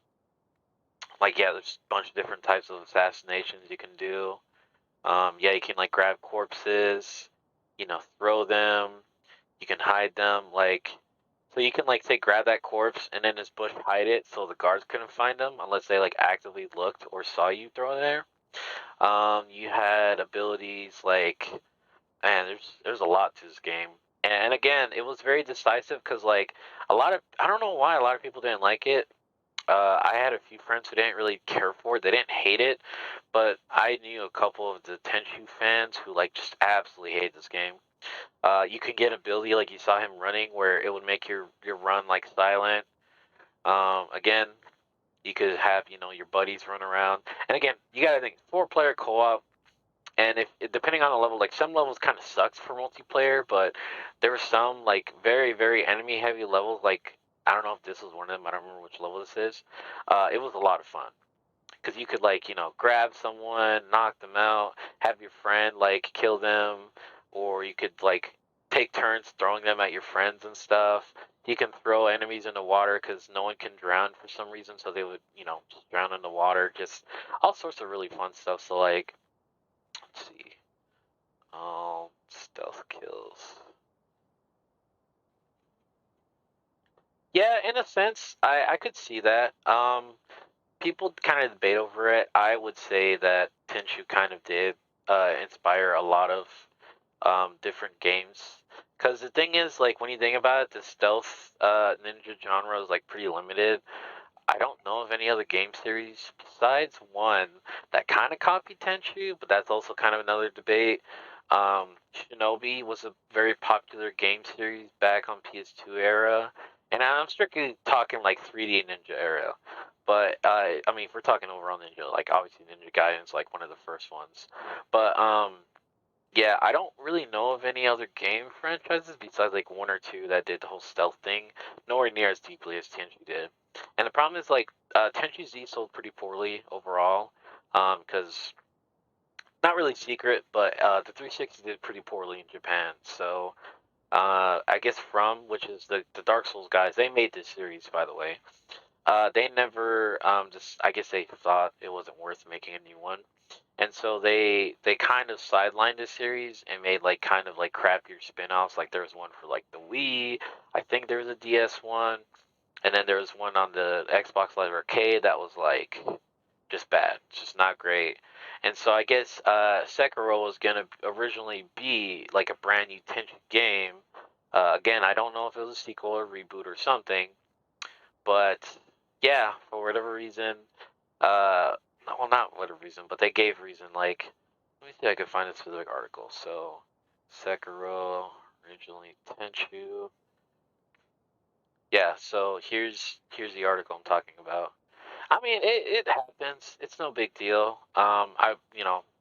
like yeah, there's a bunch of different types of assassinations you can do. Yeah, you can like grab corpses, throw them. You can hide them, like, so you can like say grab that corpse and in this bush hide it so the guards couldn't find them unless they like actively looked or saw you throw it there. You had abilities like, man, there's a lot to this game, and again, it was very decisive because like I don't know why a lot of people didn't like it. I had a few friends who didn't really care for it. They didn't hate it, but I knew a couple of the Tenchu fans who like just absolutely hate this game. You can get ability like you saw him running, where it would make your run like silent. Again, you could have your buddies run around, and again, you gotta think 4 player co-op. And if depending on the level, like some levels kind of sucks for multiplayer, but there were some like very very enemy heavy levels. Like I don't know if this was one of them. I don't remember which level this is. It was a lot of fun because you could like grab someone, knock them out, have your friend like kill them, or you could like take turns throwing them at your friends and stuff. he can throw enemies into water because no one can drown for some reason, so they would, just drown in the water. Just all sorts of really fun stuff. So like, let's see, stealth kills. Yeah, in a sense, I could see that. People kind of debate over it. I would say that Tenchu kind of did inspire a lot of different games. Because the thing is, like, when you think about it, the stealth ninja genre is like pretty limited. I don't know of any other game series besides one that kind of copied Tenchu, but that's also kind of another debate. Shinobi was a very popular game series back on PS2 era, and I'm strictly talking like 3D Ninja era. But I mean, if we're talking overall Ninja, like obviously Ninja Gaiden's like one of the first ones. But yeah, I don't really know of any other game franchises besides like one or two that did the whole stealth thing, nowhere near as deeply as Tenchu did. And the problem is like Tenchu Z sold pretty poorly overall, because not really secret, but the 360 did pretty poorly in Japan. So I guess which is the Dark Souls guys, they made this series by the way. They never just I guess they thought it wasn't worth making a new one. And so they kind of sidelined the series and made like kind of like crappier spin-offs. Like there was one for like the Wii. I think there was a DS one, and then there was one on the Xbox Live Arcade that was like just bad, just not great. And so I guess Sekiro was gonna originally be like a brand new Tenchu game. Again, I don't know if it was a sequel or reboot or something, but yeah, for whatever reason, uh, well, not whatever reason, but they gave reason. Like, let me see if I can find a specific article. So, Sekiro originally Tenchu. Yeah, so here's the article I'm talking about. I mean, it happens. It's no big deal. I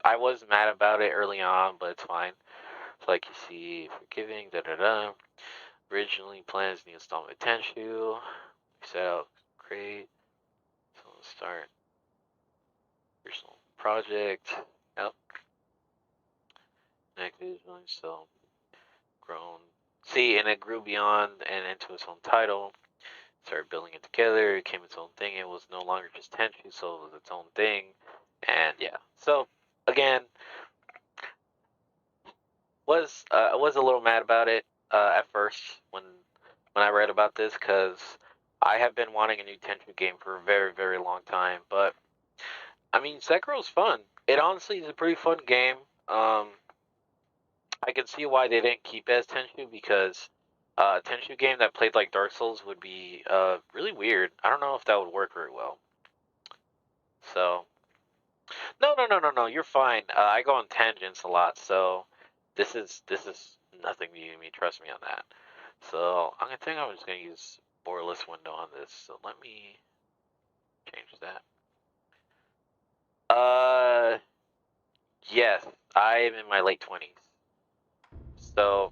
was mad about it early on, but it's fine. So like you see, forgiving, da da da. Originally planned as new installment of Tenchu. Set out great. So let's start. Personal project. Yep. Activision, so grown. See, and it grew beyond and into its own title. Started building it together. It became its own thing. It was no longer just Tenchu, so it was its own thing. And yeah, so again, I was a little mad about it at first when I read about this because I have been wanting a new Tenchu game for a very very long time. But I mean, Sekiro's fun. It honestly is a pretty fun game. I can see why they didn't keep it as Tenchu because a Tenchu game that played like Dark Souls would be really weird. I don't know if that would work very well. So no. You're fine. I go on tangents a lot, so this is nothing new to me. Trust me on that. So I'm just gonna use borderless window on this. So let me change that. Yes, I am in my late 20s. So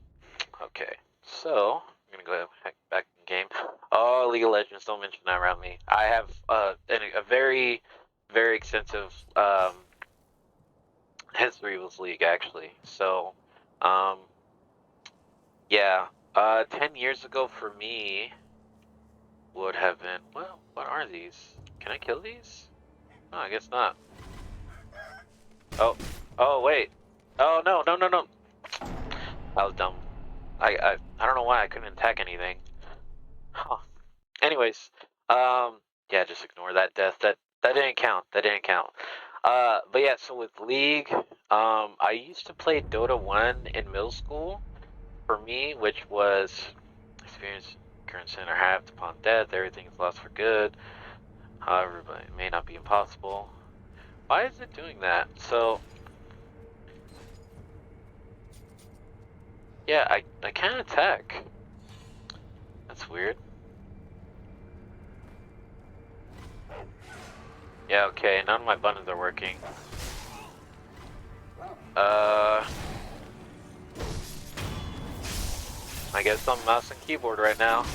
okay, so I'm gonna go back in game. Oh, League of Legends! Don't mention that around me. I have a very, very extensive history with League actually. So, um, yeah, 10 years ago for me would have been well. What are these? Can I kill these? No, I guess not. Oh, oh wait. Oh no. That was dumb. I don't know why I couldn't attack anything. Huh. Anyways, yeah, just ignore that death. That didn't count. That didn't count. But yeah, so with League, I used to play Dota 1 in middle school. For me, which was experience current center halved upon death. Everything is lost for good. However, but it may not be impossible. Why is it doing that? So, yeah, I can't attack. That's weird. Yeah, okay, none of my buttons are working. I guess I'm mouse and keyboard right now.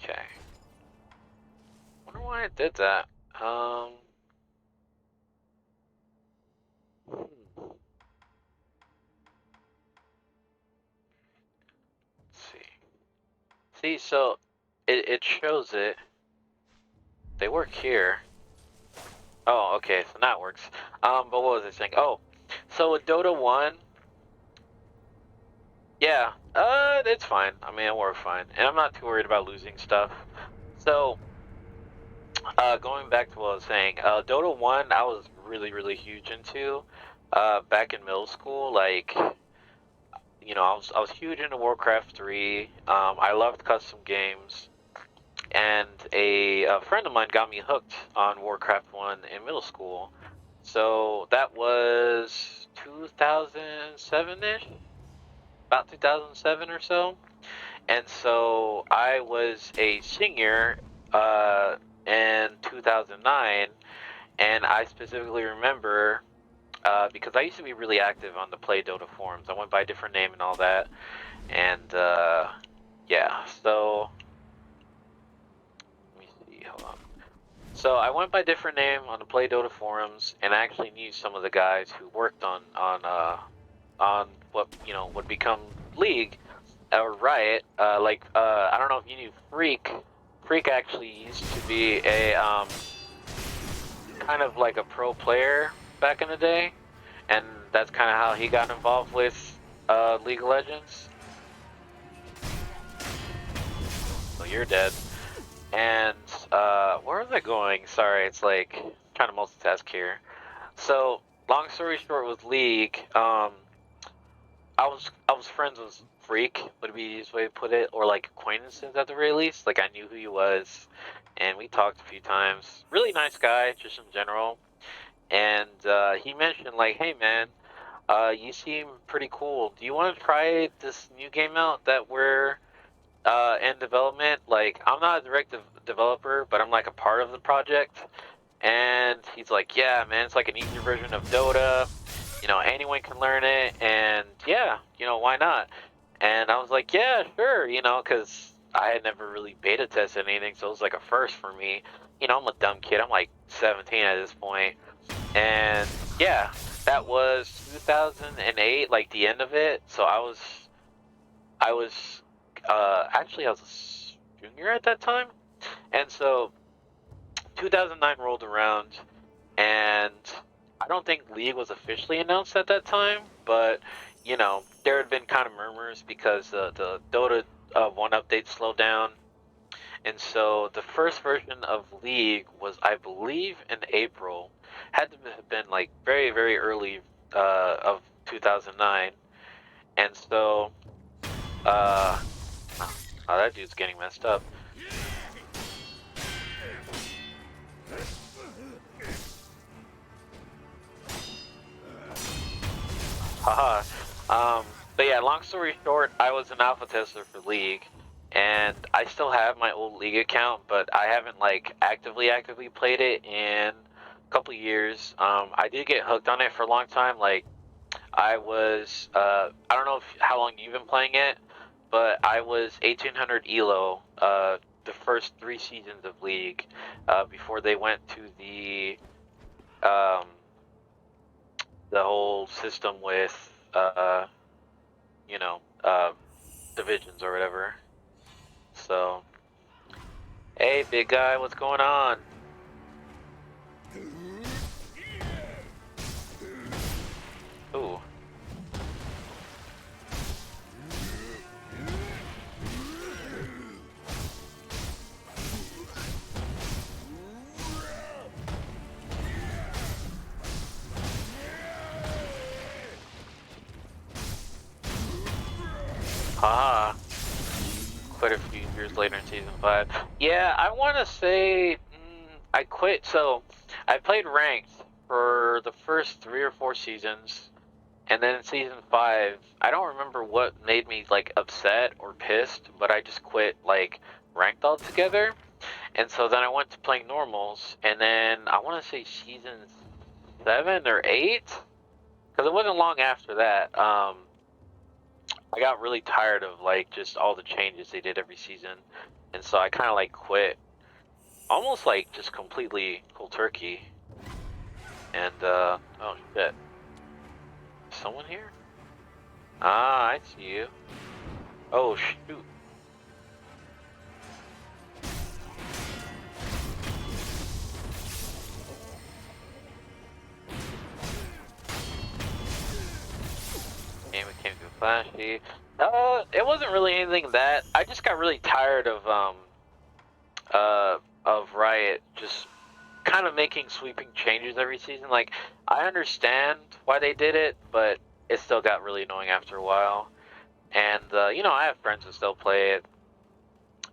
Okay. Wonder why did that. Hmm. Let's see. See, so it shows it. They work here. Oh, okay, so that works. But what was I saying? Oh, so with Dota 1, yeah, it's fine. I mean, it worked fine, and I'm not too worried about losing stuff. So, going back to what I was saying, Dota 1, I was really huge into, back in middle school. Like, you know, I was huge into Warcraft 3. I loved custom games, and a friend of mine got me hooked on Warcraft 1 in middle school. So that was 2007-ish, about 2007 or so. And so I was a senior in 2009, and I specifically remember because I used to be really active on the Play Dota forums. I went by a different name and all that, and yeah. So let me see. Hold on. So I went by different name on the Play Dota forums, and I actually knew some of the guys who worked on what would become League or Riot. I don't know if you knew Freak. Freak actually used to be a kind of like a pro player back in the day, and that's kind of how he got involved with League of Legends. So you're dead. And where was I going? Sorry, it's like trying to multitask here. So long story short, with League, I was friends with Freak, would be the easiest way to put it, or like acquaintances at the very least. Like I knew who he was, and we talked a few times. Really nice guy, just in general. And he mentioned like, "Hey man, you seem pretty cool. Do you want to try this new game out that we're in development? Like, I'm not a direct developer, but I'm like a part of the project." And he's like, "Yeah, man, it's like an easier version of Dota. You know, anyone can learn it, and yeah, why not?" And I was like, "Yeah, sure," because I had never really beta tested anything, so it was like a first for me. I'm a dumb kid. I'm like 17 at this point, and yeah, that was 2008, like the end of it. So I was a junior at that time, and so 2009 rolled around, and I don't think League was officially announced at that time, but there had been kind of murmurs because the Dota 1 update slowed down, and so the first version of League was, I believe, in April. Had to have been like very early of 2009, and so oh, that dude's getting messed up. Haha. But yeah, long story short, I was an alpha tester for League, and I still have my old League account, but I haven't like actively played it in a couple years. I did get hooked on it for a long time. Like I was, I don't know how long you've been playing it, but I was 1800 Elo the first 3 seasons of League before they went to um, the whole system with you know, divisions or whatever. So, hey, big guy, what's going on? Ooh. Haha. Quite a few years later in season 5. Yeah, I want to say I quit. So, I played ranked for the first 3 or 4 seasons, and then in season 5, I don't remember what made me like upset or pissed, but I just quit like ranked altogether. And so then I went to playing normals, and then I want to say season 7 or 8, because it wasn't long after that. I got really tired of like just all the changes they did every season, and so I kind of like quit almost like just completely cold turkey. And oh shit, someone here? Ah, I see you. Oh shoot. Game became too flashy. It wasn't really anything that I just got really tired of Riot just kind of making sweeping changes every season. Like, I understand why they did it, but it still got really annoying after a while. And you know, I have friends who still play it,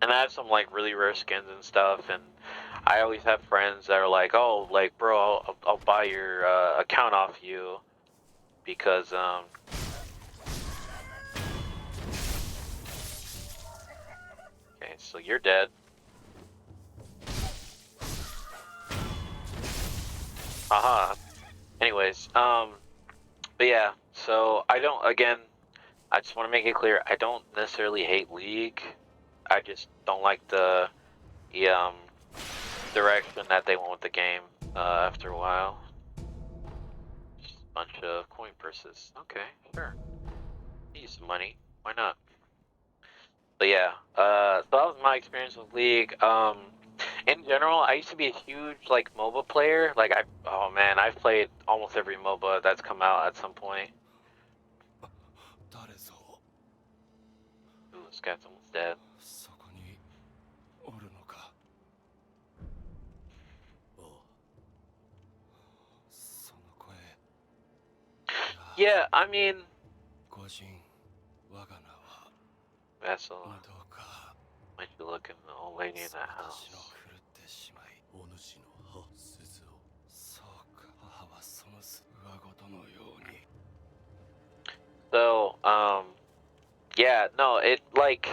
and I have some like really rare skins and stuff. And I always have friends that are like, "Oh, like bro, I'll buy your account off you because Okay, so you're dead. Haha. Anyways, but yeah, so I don't, again, I just want to make it clear, I don't necessarily hate League. I just don't like the direction that they went with the game after a while. Just a bunch of coin purses. Okay, sure. Need some money. Why not? But yeah, so that was my experience with League. In general, I used to be a huge like MOBA player. Like oh man, I've played almost every MOBA that's come out at some point. 誰ぞ Ooh, this guy's almost dead. そこにおるのかおうその声 Yeah, I mean, 御人我が名は Vessel, どうか might be looking the old lady in that 私の house. 狂ってしまいお主の母鈴をそうか母はその上ごとのように So, yeah, no, it like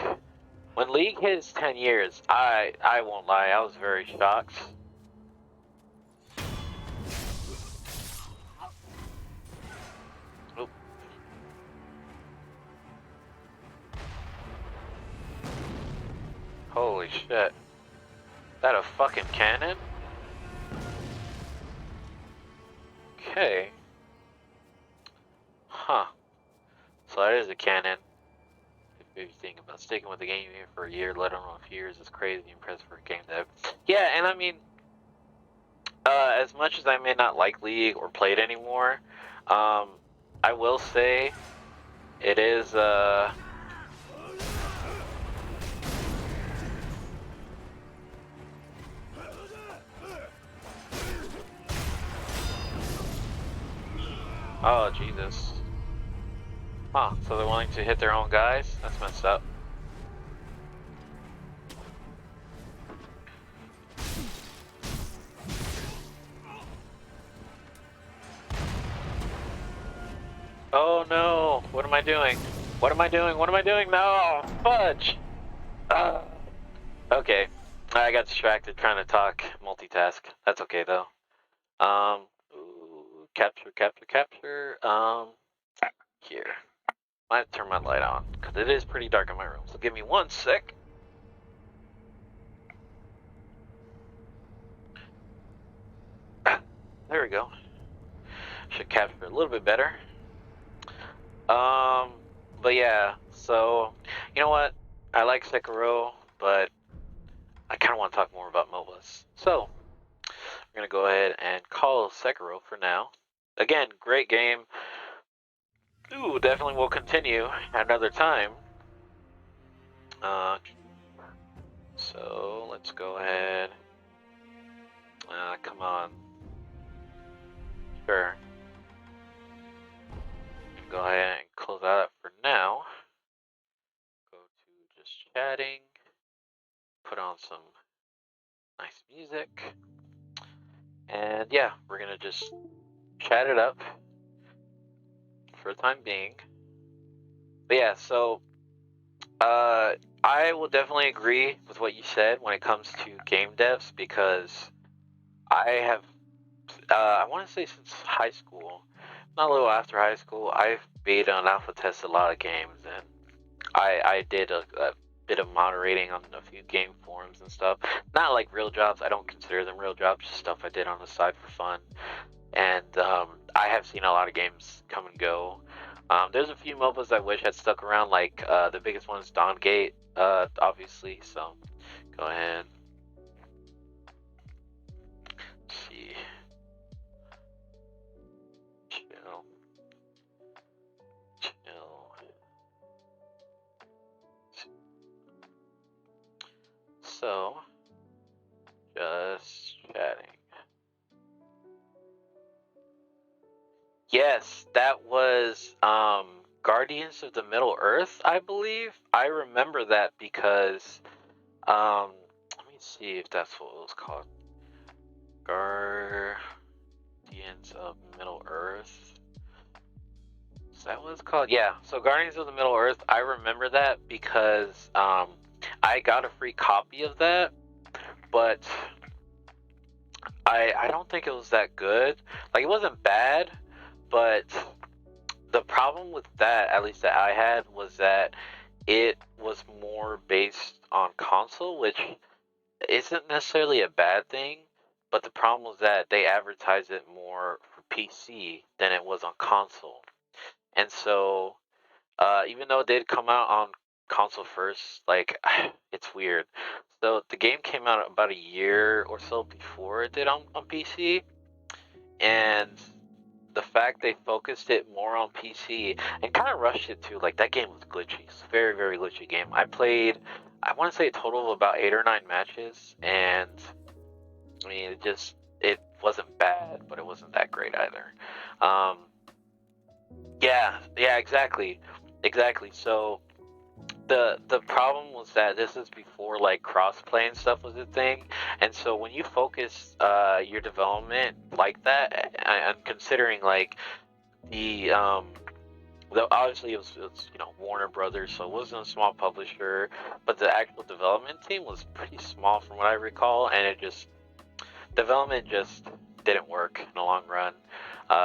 when League hits 10 years, I won't lie, I was very shocked. Oop. Holy shit. That a fucking cannon? Okay. Huh. So that is a cannon. If you think about sticking with the game even for a year, let alone a few years, is crazy impressive for a game dev. Yeah, and I mean, as much as I may not like League or play it anymore, I will say it is oh Jesus. Huh, so they're willing to hit their own guys? That's messed up. Oh no! What am I doing? What am I doing? What am I doing? No! Fudge! Okay. I got distracted trying to talk, multitask. That's okay though. Ooh, capture, capture, capture. Here. I have to turn my light on, because it is pretty dark in my room, so give me 1 sec. There we go. Should capture a little bit better. But yeah, so, you know what? I like Sekiro, but I kind of want to talk more about MOBAs. So, we're going to go ahead and call Sekiro for now. Again, great game. Ooh, definitely will continue at another time. So let's go ahead. Come on. Sure. Go ahead and close that up for now. Go to just chatting. Put on some nice music. And yeah, we're gonna just chat it up for the time being. But yeah, so I will definitely agree with what you said when it comes to game devs, because I have I want to say since high school, not a little after high school, I've beta and alpha tested a lot of games, and I did bit of moderating on a few game forums and stuff. Not like real jobs. I don't consider them real jobs. Just stuff I did on the side for fun. And I have seen a lot of games come and go. There's a few MOBAs I wish had stuck around. Like the biggest one is Dawngate, obviously. So go ahead. Let's see. Chill. So, just chatting. Yes, that was Guardians of the Middle Earth, I believe. I remember that because let me see if that's what it was called. Guardians of Middle Earth. Is that what it's called? Yeah. So Guardians of the Middle Earth, I remember that because I got a free copy of that, but I don't think it was that good. Like, it wasn't bad, but the problem with that, at least that I had, was that it was more based on console, which isn't necessarily a bad thing, but the problem was that they advertised it more for PC than it was on console. And so, even though it did come out on console first, like, it's weird. So the game came out about a year or so before it did on PC, and the fact they focused it more on PC and kind of rushed it too, like, that game was glitchy. It's a very, very glitchy game. I played, I want to say a total of about 8 or 9 matches, and I mean, it wasn't bad, but it wasn't that great either. Yeah, exactly. So the problem was that this is before like crossplay and stuff was a thing, and so when you focus your development like that, and considering like the obviously it was Warner Brothers, so it wasn't a small publisher, but the actual development team was pretty small from what I recall, and development just didn't work in the long run.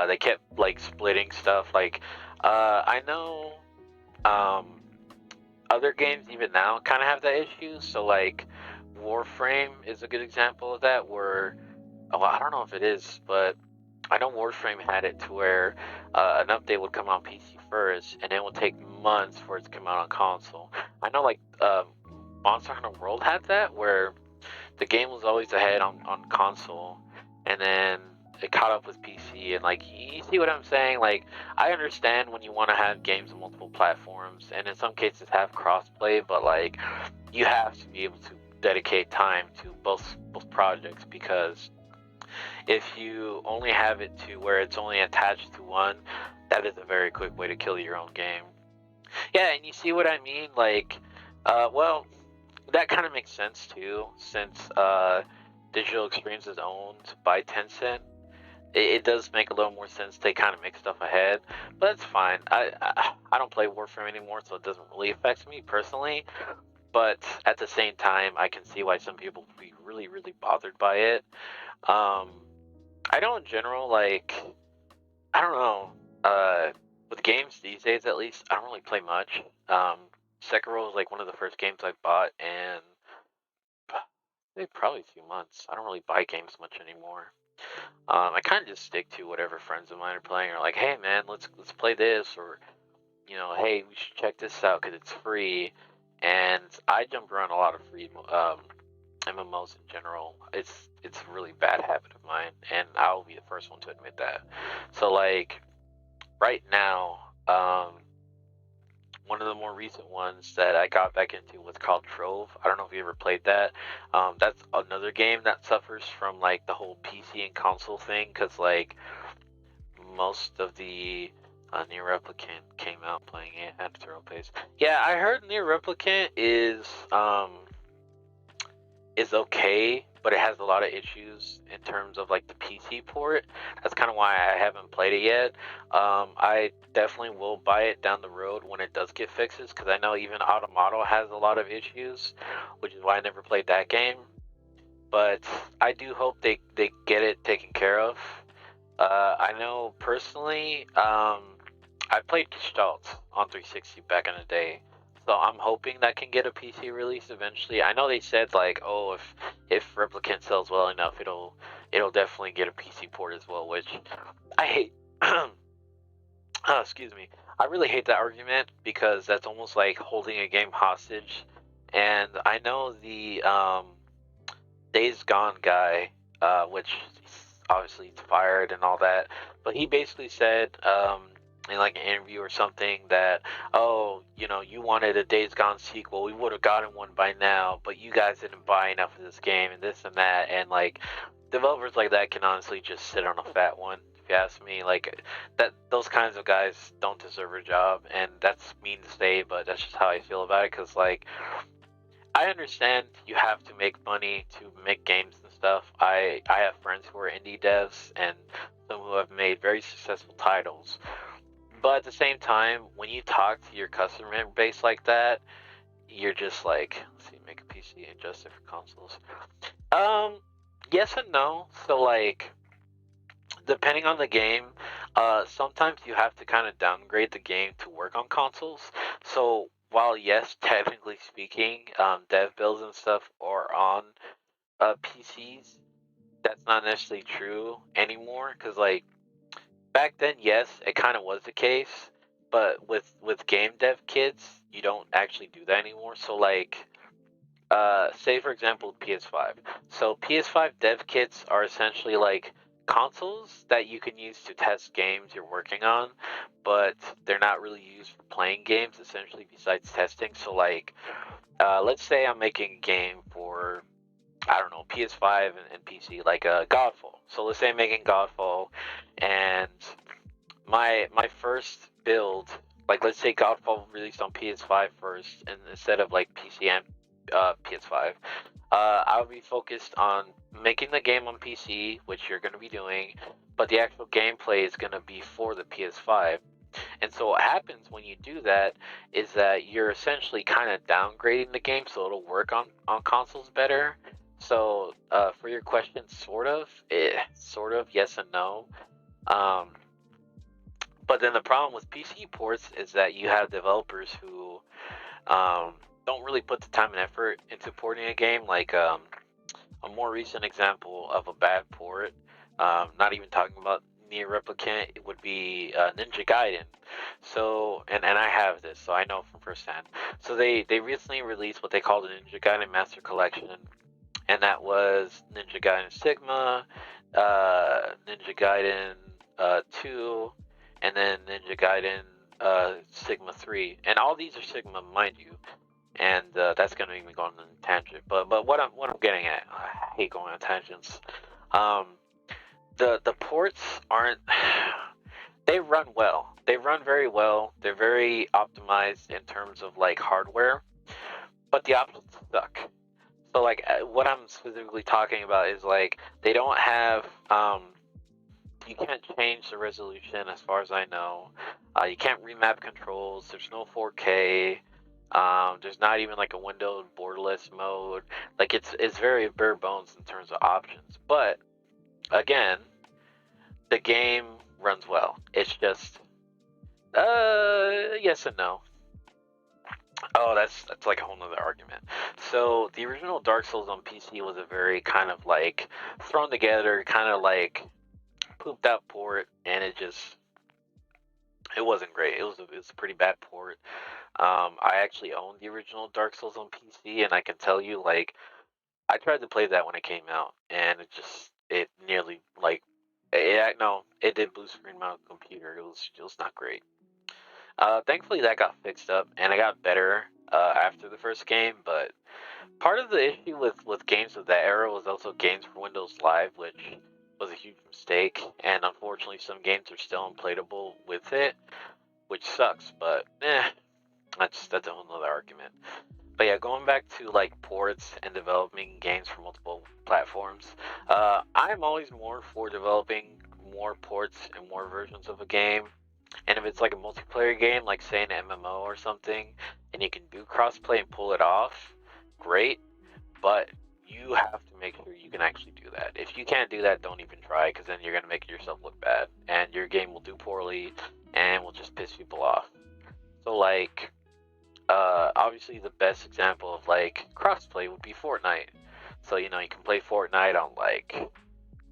They kept like splitting stuff. Like I know other games even now kind of have that issue. So like Warframe is a good example of that. Where I don't know if it is, but I know Warframe had it to where an update would come on PC first, and it would take months for it to come out on console. I know like Monster Hunter World had that, where the game was always ahead on console, and then it caught up with PC. And like, you see what I'm saying? Like, I understand when you want to have games on multiple platforms, and in some cases have crossplay, but like, you have to be able to dedicate time to both projects, because if you only have it to where it's only attached to one, that is a very quick way to kill your own game. Yeah, and you see what I mean? Like, well, that kind of makes sense too, since Digital Extremes is owned by Tencent. It does make a little more sense. They kind of make stuff ahead, but that's fine. I don't play Warframe anymore, so it doesn't really affect me personally. But at the same time, I can see why some people would be really, really bothered by it. I know in general, like, I don't know, with games these days at least, I don't really play much. Sekiro was like one of the first games I bought, and probably a few months. I don't really buy games much anymore. I kind of just stick to whatever friends of mine are playing, or like, hey man, let's play this, or hey, we should check this out because it's free. And I jump around a lot of free MMOs in general. It's a really bad habit of mine, and I'll be the first one to admit that. So like right now, one of the more recent ones that I got back into was called Trove. I don't know if you ever played that. That's another game that suffers from like the whole PC and console thing, because like most of the Near Replicant came out playing it at throw pace. Yeah, I heard Near Replicant is okay, but it has a lot of issues in terms of like the PC port. That's kind of why I haven't played it yet. I definitely will buy it down the road when it does get fixes, because I know even Automata has a lot of issues, which is why I never played that game. But I do hope they get it taken care of. I know personally, I played Gestalt on 360 back in the day, so I'm hoping that can get a PC release eventually. I know they said like, oh, if Replicant sells well enough, it'll definitely get a PC port as well, which I hate. Excuse me. I really hate that argument because that's almost like holding a game hostage. And I know the Days Gone guy, which obviously he's fired and all that, but he basically said in like an interview or something that, oh, you know, you wanted a Days Gone sequel, we would have gotten one by now, but you guys didn't buy enough of this game and this and that, and like developers like that can honestly just sit on a fat one. If you ask me, like that, those kinds of guys don't deserve a job, and that's mean to say, but that's just how I feel about it. Cause like I understand you have to make money to make games and stuff. I have friends who are indie devs and some who have made very successful titles. But at the same time, when you talk to your customer base like that, you're just like, let's see, make a PC adjusted for consoles. Yes and no. So like, depending on the game, sometimes you have to kind of downgrade the game to work on consoles. So while yes, technically speaking, dev builds and stuff are on PCs, that's not necessarily true anymore. Cause like back then, yes, it kind of was the case, but with game dev kits, you don't actually do that anymore. So like, say for example PS5. So PS5 dev kits are essentially like consoles that you can use to test games you're working on, but they're not really used for playing games essentially besides testing. So like, let's say I'm making a game for, I don't know, PS5 and PC, like Godfall. So let's say I'm making Godfall, and my first build, like let's say Godfall released on PS5 first, and instead of like PC and PS5, I would be focused on making the game on PC, which you're going to be doing, but the actual gameplay is going to be for the PS5. And so what happens when you do that is that you're essentially kind of downgrading the game so it'll work on consoles better. So for your question, sort of, yes and no. Um, but then the problem with PC ports is that you have developers who don't really put the time and effort into porting a game. Like a more recent example of a bad port, not even talking about Near Replicant, it would be Ninja Gaiden. So, and I have this, so I know from firsthand. So they recently released what they call the Ninja Gaiden Master Collection, and that was Ninja Gaiden Sigma, Ninja Gaiden 2, and then Ninja Gaiden Sigma 3. And all these are Sigma, mind you. And that's gonna make me go on a tangent. But what I'm getting at, I hate going on tangents. The ports aren't. They run well. They run very well. They're very optimized in terms of like hardware, but the options suck. So like what I'm specifically talking about is like they don't have you can't change the resolution as far as I know. You can't remap controls. There's no 4K. There's not even like a windowed borderless mode. Like it's very bare bones in terms of options. But again, the game runs well. It's just yes and no. Oh, that's like a whole nother argument. So the original Dark Souls on PC was a very kind of like thrown together, kind of like pooped out port, and it wasn't great. It was a pretty bad port. I actually owned the original Dark Souls on PC, and I can tell you, like, I tried to play that when it came out, and it nearly like, no, it did blue screen my computer. It was not great. Thankfully that got fixed up, and it got better after the first game. But part of the issue with games of that era was also games for Windows Live, which was a huge mistake, and unfortunately some games are still unplayable with it, which sucks. But that's a whole nother argument. But yeah, going back to like ports and developing games for multiple platforms, I'm always more for developing more ports and more versions of a game. And if it's like a multiplayer game, like say an MMO or something, and you can do crossplay and pull it off, great. But you have to make sure you can actually do that. If you can't do that, don't even try, because then you're gonna make yourself look bad, and your game will do poorly, and will just piss people off. So like, obviously the best example of like crossplay would be Fortnite. So you can play Fortnite on like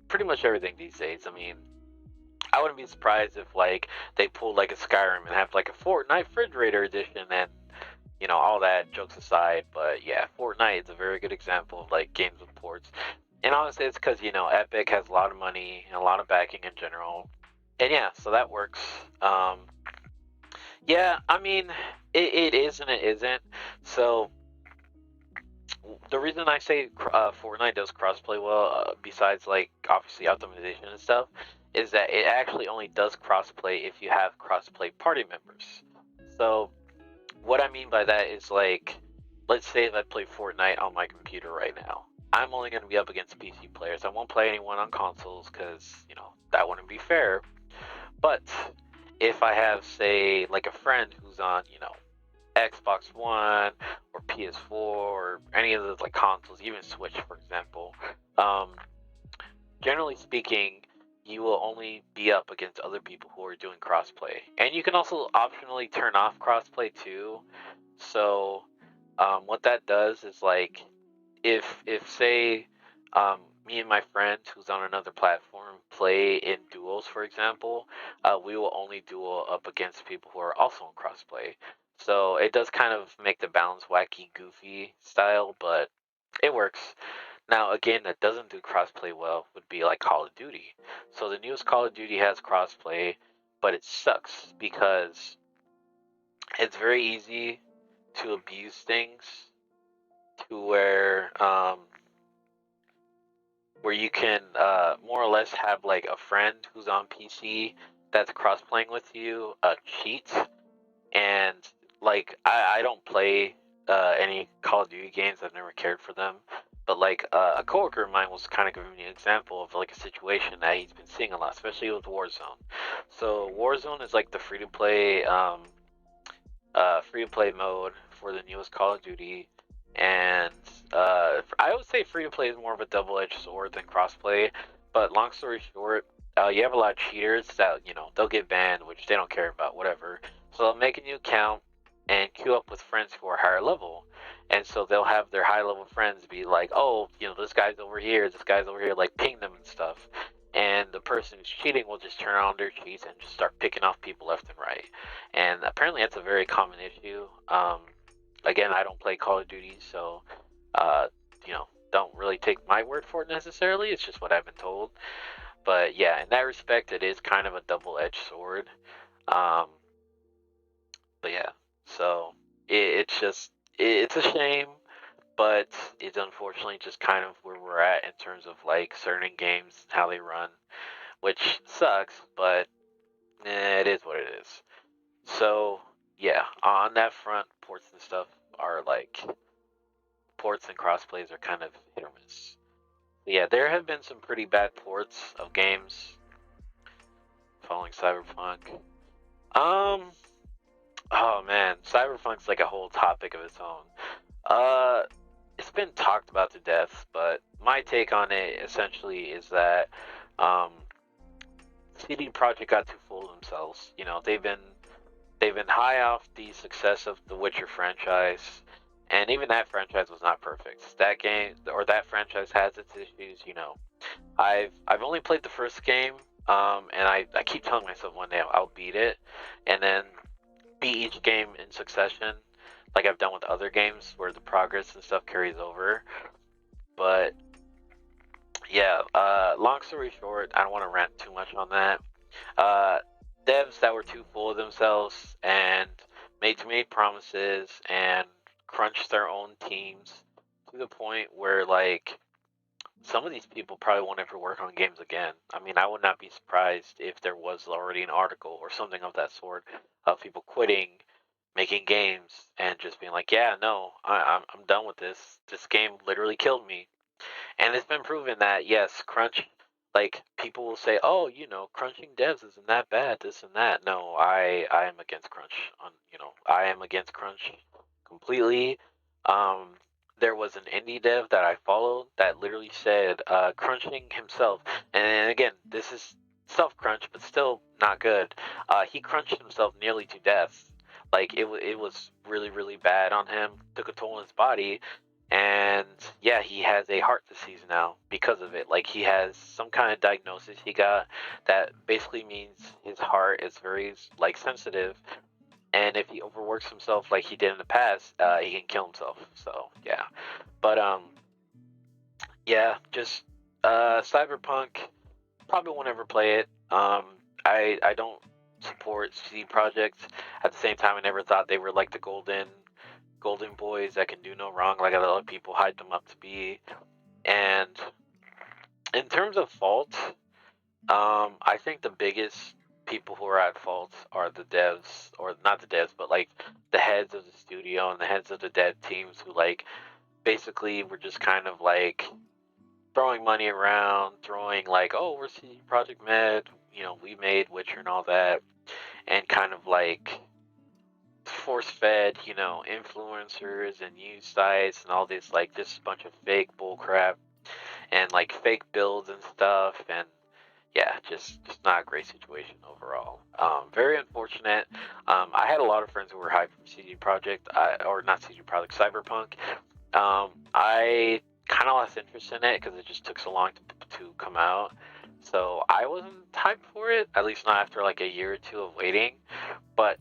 pretty much everything these days. I mean, I wouldn't be surprised if like they pulled like a Skyrim and have like a Fortnite refrigerator edition and all that jokes aside. But yeah, Fortnite is a very good example of like games with ports. And honestly, it's because Epic has a lot of money and a lot of backing in general. And yeah, so that works. Yeah, I mean, it is and it isn't. So the reason I say Fortnite does crossplay well, besides like obviously optimization and stuff, is that it actually only does crossplay if you have crossplay party members. So what I mean by that is like, let's say if I play Fortnite on my computer right now, I'm only going to be up against PC players. I won't play anyone on consoles because that wouldn't be fair. But if I have, say, like a friend who's on, Xbox One or PS4 or any of those like consoles, even Switch, for example, um, generally speaking, you will only be up against other people who are doing crossplay. And you can also optionally turn off crossplay too. So, what that does is like, if say, me and my friend who's on another platform play in duos, for example, we will only duel up against people who are also in crossplay. So it does kind of make the balance wacky, goofy style, but it works. Now, again, that doesn't do crossplay well would be like Call of Duty. So the newest Call of Duty has crossplay, but it sucks because it's very easy to abuse things to where you can more or less have like a friend who's on PC that's cross playing with you cheat. And like I don't play any Call of Duty games. I've never cared for them. But like a coworker of mine was kind of giving me an example of like a situation that he's been seeing a lot, especially with Warzone. So Warzone is like the free to play mode for the newest Call of Duty, and I would say free to play is more of a double edged sword than crossplay. But long story short, you have a lot of cheaters that they'll get banned, which they don't care about, whatever. So they'll make a new account and queue up with friends who are higher level, and so they'll have their high level friends be like, oh, this guy's over here, this guy's over here, like ping them and stuff. And the person who's cheating will just turn on their cheats and just start picking off people left and right. And apparently that's a very common issue. Again, I don't play Call of Duty, so uh, don't really take my word for it necessarily. It's just what I've been told. But yeah, in that respect, it is kind of a double-edged sword. Um, but yeah, so it's a shame, but it's unfortunately just kind of where we're at in terms of like certain games, how they run, which sucks, but it is what it is. So yeah, on that front, ports and stuff are like ports and crossplays are kind of hit or miss. But yeah, there have been some pretty bad ports of games following Cyberpunk. Um, oh man, Cyberpunk's like a whole topic of its own. Uh, it's been talked about to death, but my take on it essentially is that um, CD Projekt got too full of themselves. They've been high off the success of the Witcher franchise, and even that franchise was not perfect. That game or that franchise has its issues. I've only played the first game, and I keep telling myself one day I'll beat it, and then beat each game in succession, like I've done with other games where the progress and stuff carries over. But yeah, long story short, I don't want to rant too much on that. Uh, Devs that were too full of themselves and made too many promises and crunched their own teams to the point where like some of these people probably won't ever work on games again. I mean, I would not be surprised if there was already an article or something of that sort of people quitting making games and just being like, yeah, no, I'm done with this. This game literally killed me. And it's been proven that yes, crunch, like people will say, oh, crunching devs isn't that bad, this and that. No, I am against crunch. I am against crunch completely. Um, there was an indie dev that I followed that literally said, crunching himself, and again, this is self crunch, but still not good. He crunched himself nearly to death. Like it was really really bad on him. Took a toll on his body, and yeah, he has a heart disease now because of it. Like he has some kind of diagnosis he got that basically means his heart is very like sensitive, and if he overworks himself like he did in the past, he can kill himself. So yeah, but yeah, just Cyberpunk. Probably won't ever play it. I don't support CD Projekt. At the same time, I never thought they were like the golden boys that can do no wrong, like a lot of people hyped them up to be. And in terms of fault, I think the biggest people who are at fault are the devs, or not the devs, but like the heads of the studio and the heads of the dev teams who like basically were just kind of like throwing money around, throwing like, oh, we're CD Project Med, we made Witcher and all that, and kind of like force fed, influencers and news sites and all this like this bunch of fake bull crap and like fake builds and stuff, and yeah, just not a great situation overall. Very unfortunate. I had a lot of friends who were hyped from CD Project, or not CD Project, Cyberpunk. I kind of lost interest in it because it just took so long to come out. So I wasn't hyped for it, at least not after like a year or two of waiting. But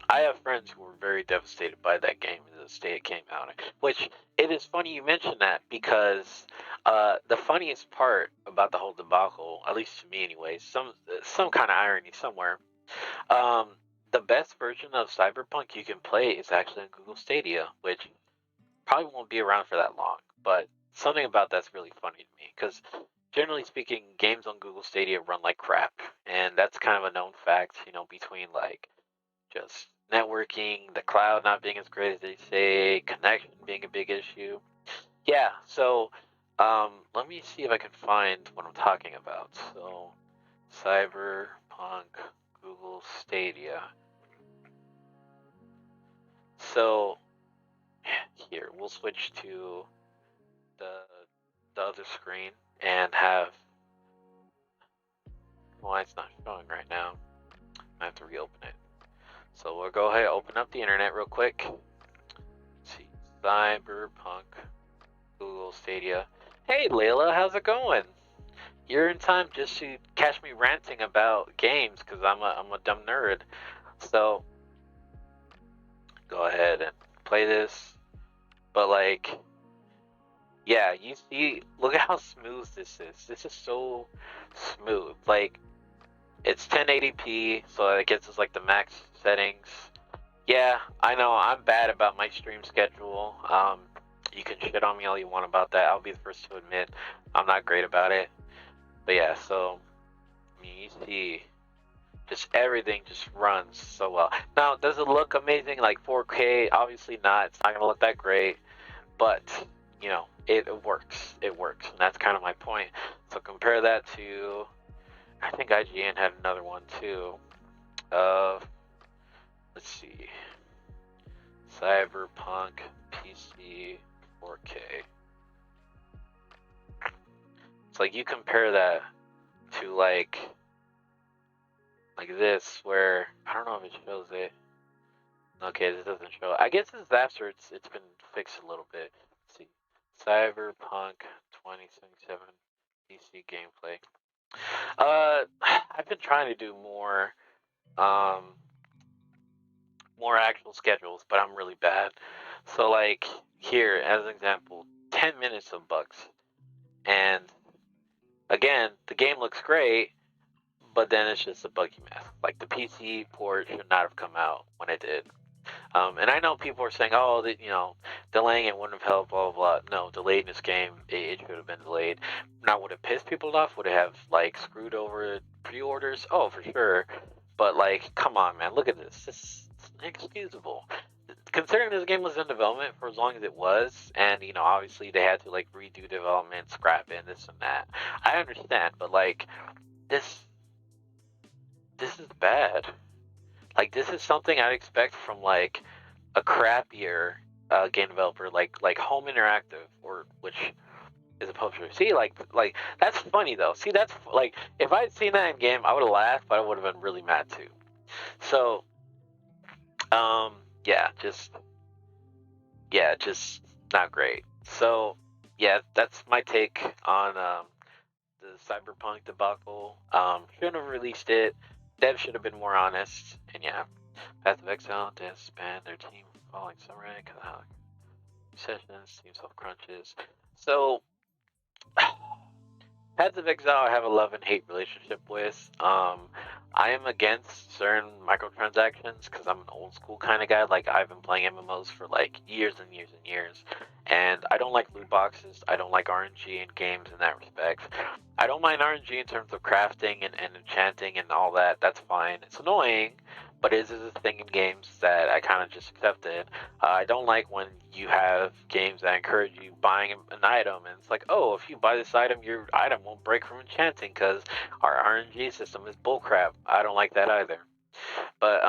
I have friends who were very devastated by that game in the state it came out in. Which it is funny you mention that because the funniest part about the whole debacle, at least to me anyway, some kind of irony somewhere. Um, the best version of Cyberpunk you can play is actually on Google Stadia, which probably won't be around for that long. But something about that's really funny to me because generally speaking, games on Google Stadia run like crap, and that's kind of a known fact. Between like just networking, the cloud not being as great as they say, connection being a big issue. Yeah, so let me see if I can find what I'm talking about. So, Cyberpunk Google Stadia. So, here, we'll switch to the, the other screen and have. Why it's not showing right now? I have to reopen it. So we'll go ahead and open up the internet real quick. Let's see, Cyberpunk Google Stadia. Hey Layla, how's it going? You're in time just to catch me ranting about games because I'm a dumb nerd. So go ahead and play this. But like, yeah, you see, look at how smooth this is. This is so smooth. Like, it's 1080p, so it gets us like the max settings. Yeah, I know I'm bad about my stream schedule. You can shit on me all you want about that. I'll be the first to admit I'm not great about it. But yeah, so I mean, you see, just everything just runs so well. Now, does it look amazing like 4K? Obviously not. It's not gonna look that great, but it works. It works, and that's kind of my point. So compare that to, I think IGN had another one too. Let's see, Cyberpunk PC 4K. It's like you compare that to like this, where I don't know if it shows it. Okay, this doesn't show. I guess it's after it's been fixed a little bit. Let's see, Cyberpunk 2077 PC gameplay. I've been trying to do more actual schedules, but I'm really bad. So like here, as an example, 10 minutes of bugs, and again, the game looks great, but then it's just a buggy mess. Like the PC port should not have come out when it did. And I know people are saying, oh, that delaying it wouldn't have helped, blah blah blah. No, delaying this game, it should have been delayed. Now, would it piss people off? Would it have like screwed over pre-orders? Oh, for sure. But like, come on, man, look at this. This is inexcusable. Considering this game was in development for as long as it was, and obviously they had to like redo development, scrap it, this and that. I understand, but like, this is bad. Like, this is something I'd expect from like a crappier game developer, like Home Interactive, or which is a publisher. See, like that's funny though. See, that's like if I'd seen that in game, I would have laughed, but I would have been really mad too. So Yeah, just not great. So, yeah, that's my take on the Cyberpunk debacle. Shouldn't have released it. Dev should have been more honest. And yeah, Path of Exile, disband their team following Samurai, sessions, team self crunches. So, Paths of Exile I have a love and hate relationship with. I am against certain microtransactions because I'm an old school kind of guy. Like I've been playing MMOs for like years and years and years, and I don't like loot boxes. I don't like RNG in games in that respect. I don't mind RNG in terms of crafting and enchanting and all that. That's fine. It's annoying, but it is a thing in games that I kind of just accepted. I don't like when you have games that encourage you buying an item, and it's like, oh, if you buy this item, your item won't break from enchanting because our RNG system is bullcrap. I don't like that either. But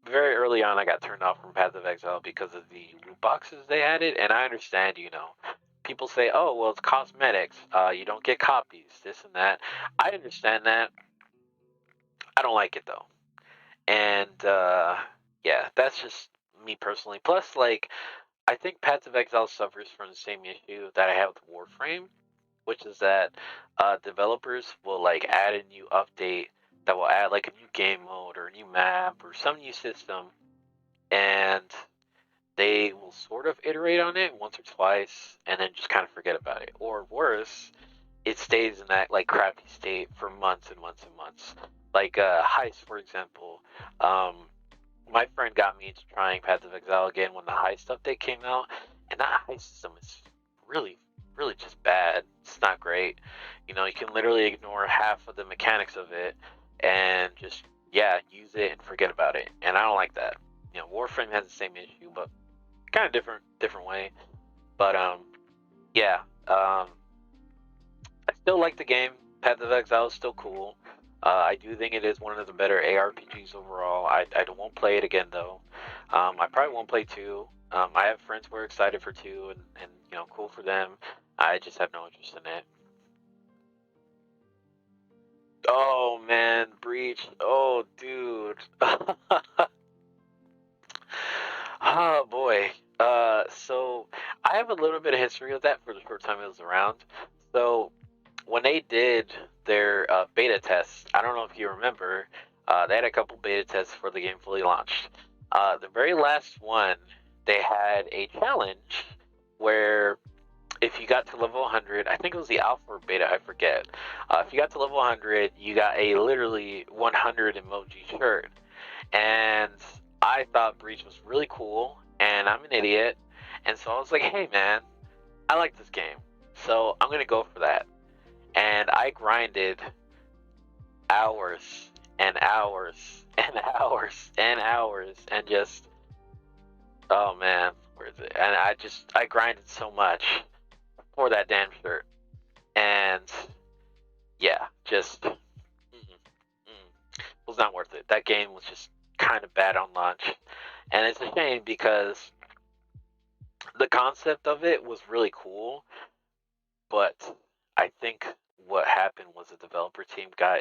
very early on, I got turned off from Path of Exile because of the loot boxes they added, and I understand, people say, oh, well, it's cosmetics. You don't get copies, this and that. I understand that. I don't like it though, and yeah, that's just me personally. Plus, like, I think Paths of Exile suffers from the same issue that I have with Warframe, which is that developers will like add a new update that will add like a new game mode or a new map or some new system, and they will sort of iterate on it once or twice and then just kind of forget about it. Or worse, it stays in that like crappy state for months and months and months. Like Heist, for example. My friend got me into trying Path of Exile again when the Heist update came out, and that Heist system is really, really just bad. It's not great. You can literally ignore half of the mechanics of it and just use it and forget about it. And I don't like that. Warframe has the same issue, but kind of different way. But yeah. I still like the game. Path of Exile is still cool. I do think it is one of the better ARPGs overall. I won't play it again though. I probably won't play 2. I have friends who are excited for 2, and cool for them. I just have no interest in it. Oh man, Breach. Oh dude. Oh boy. So I have a little bit of history with that for the short time it was around. So when they did their beta tests, I don't know if you remember, they had a couple beta tests before the game fully launched. The very last one, they had a challenge where if you got to level 100, I think it was the alpha or beta, I forget. If you got to level 100, you got a literally 100 emoji shirt. And I thought Breach was really cool, and I'm an idiot. And so I was like, hey man, I like this game. So I'm going to go for that. And I grinded hours and hours and hours and hours and just, oh man, where is it? And I grinded so much for that damn shirt. And yeah, just was not worth it. That game was just kind of bad on launch. And it's a shame because the concept of it was really cool, but I think what happened was the developer team got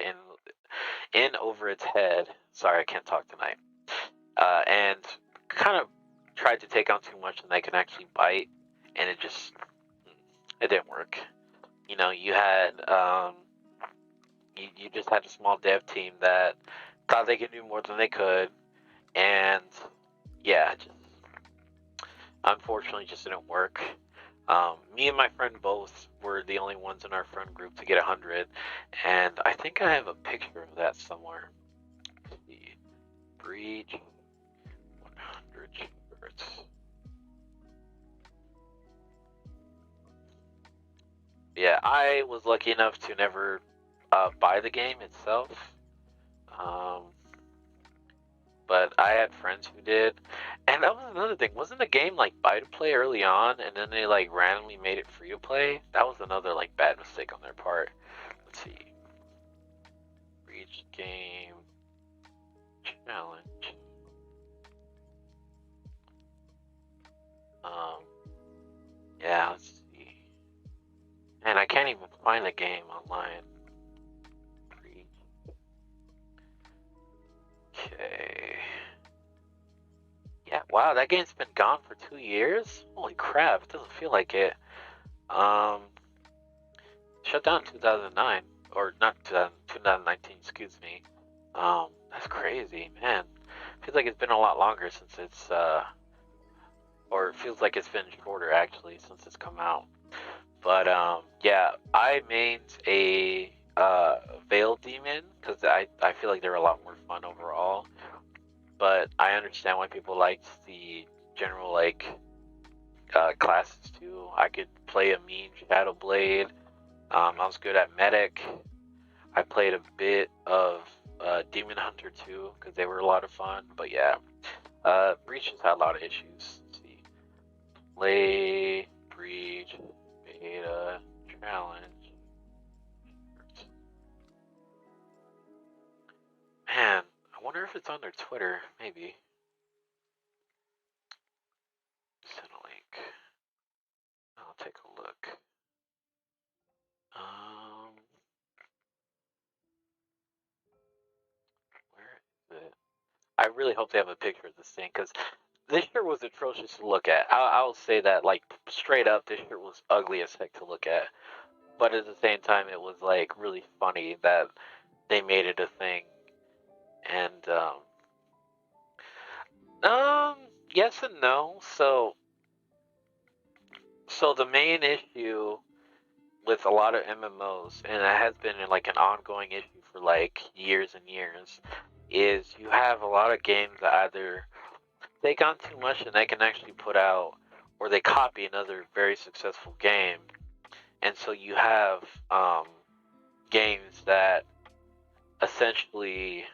in over its head. Sorry, I can't talk tonight. And kind of tried to take on too much than they can actually bite, and it didn't work. You had you just had a small dev team that thought they could do more than they could, and yeah, just unfortunately just didn't work. Me and my friend both were the only ones in our friend group to get 100, and I think I have a picture of that somewhere. The Breach 100 shirts. Yeah, I was lucky enough to never buy the game itself, but I had friends who did, and that was another thing. Wasn't the game like buy to play early on, and then they like randomly made it free to play? That was another like bad mistake on their part. Let's see. Breach game challenge. Yeah, let's see. And I can't even find the game online. Breach. Okay. Wow, that game's been gone for 2 years? Holy crap, it doesn't feel like it. Shut down in 2009. Or not 2019, excuse me. That's crazy, man. Feels like it's been a lot longer since it's, or it feels like it's been shorter actually since it's come out. But, yeah, I mained a, Veil Demon, because I feel like they're a lot more fun overall. But I understand why people liked the general, like, classes too. I could play a mean Shadow Blade. I was good at Medic. I played a bit of Demon Hunter too, because they were a lot of fun. But yeah, Breach has had a lot of issues. Let's see. Play, Breach, Beta, Challenge. Man, I wonder if it's on their Twitter. Maybe. Send a link. I'll take a look. Where is it? I really hope they have a picture of this thing, because this shirt was atrocious to look at. I'll say that, like, straight up, this shirt was ugly as heck to look at. But at the same time, it was, like, really funny that they made it a thing. And, yes and no. So the main issue with a lot of MMOs, and it has been like an ongoing issue for like years and years, is you have a lot of games that either take on too much and they can actually put out, or they copy another very successful game. And so you have games that essentially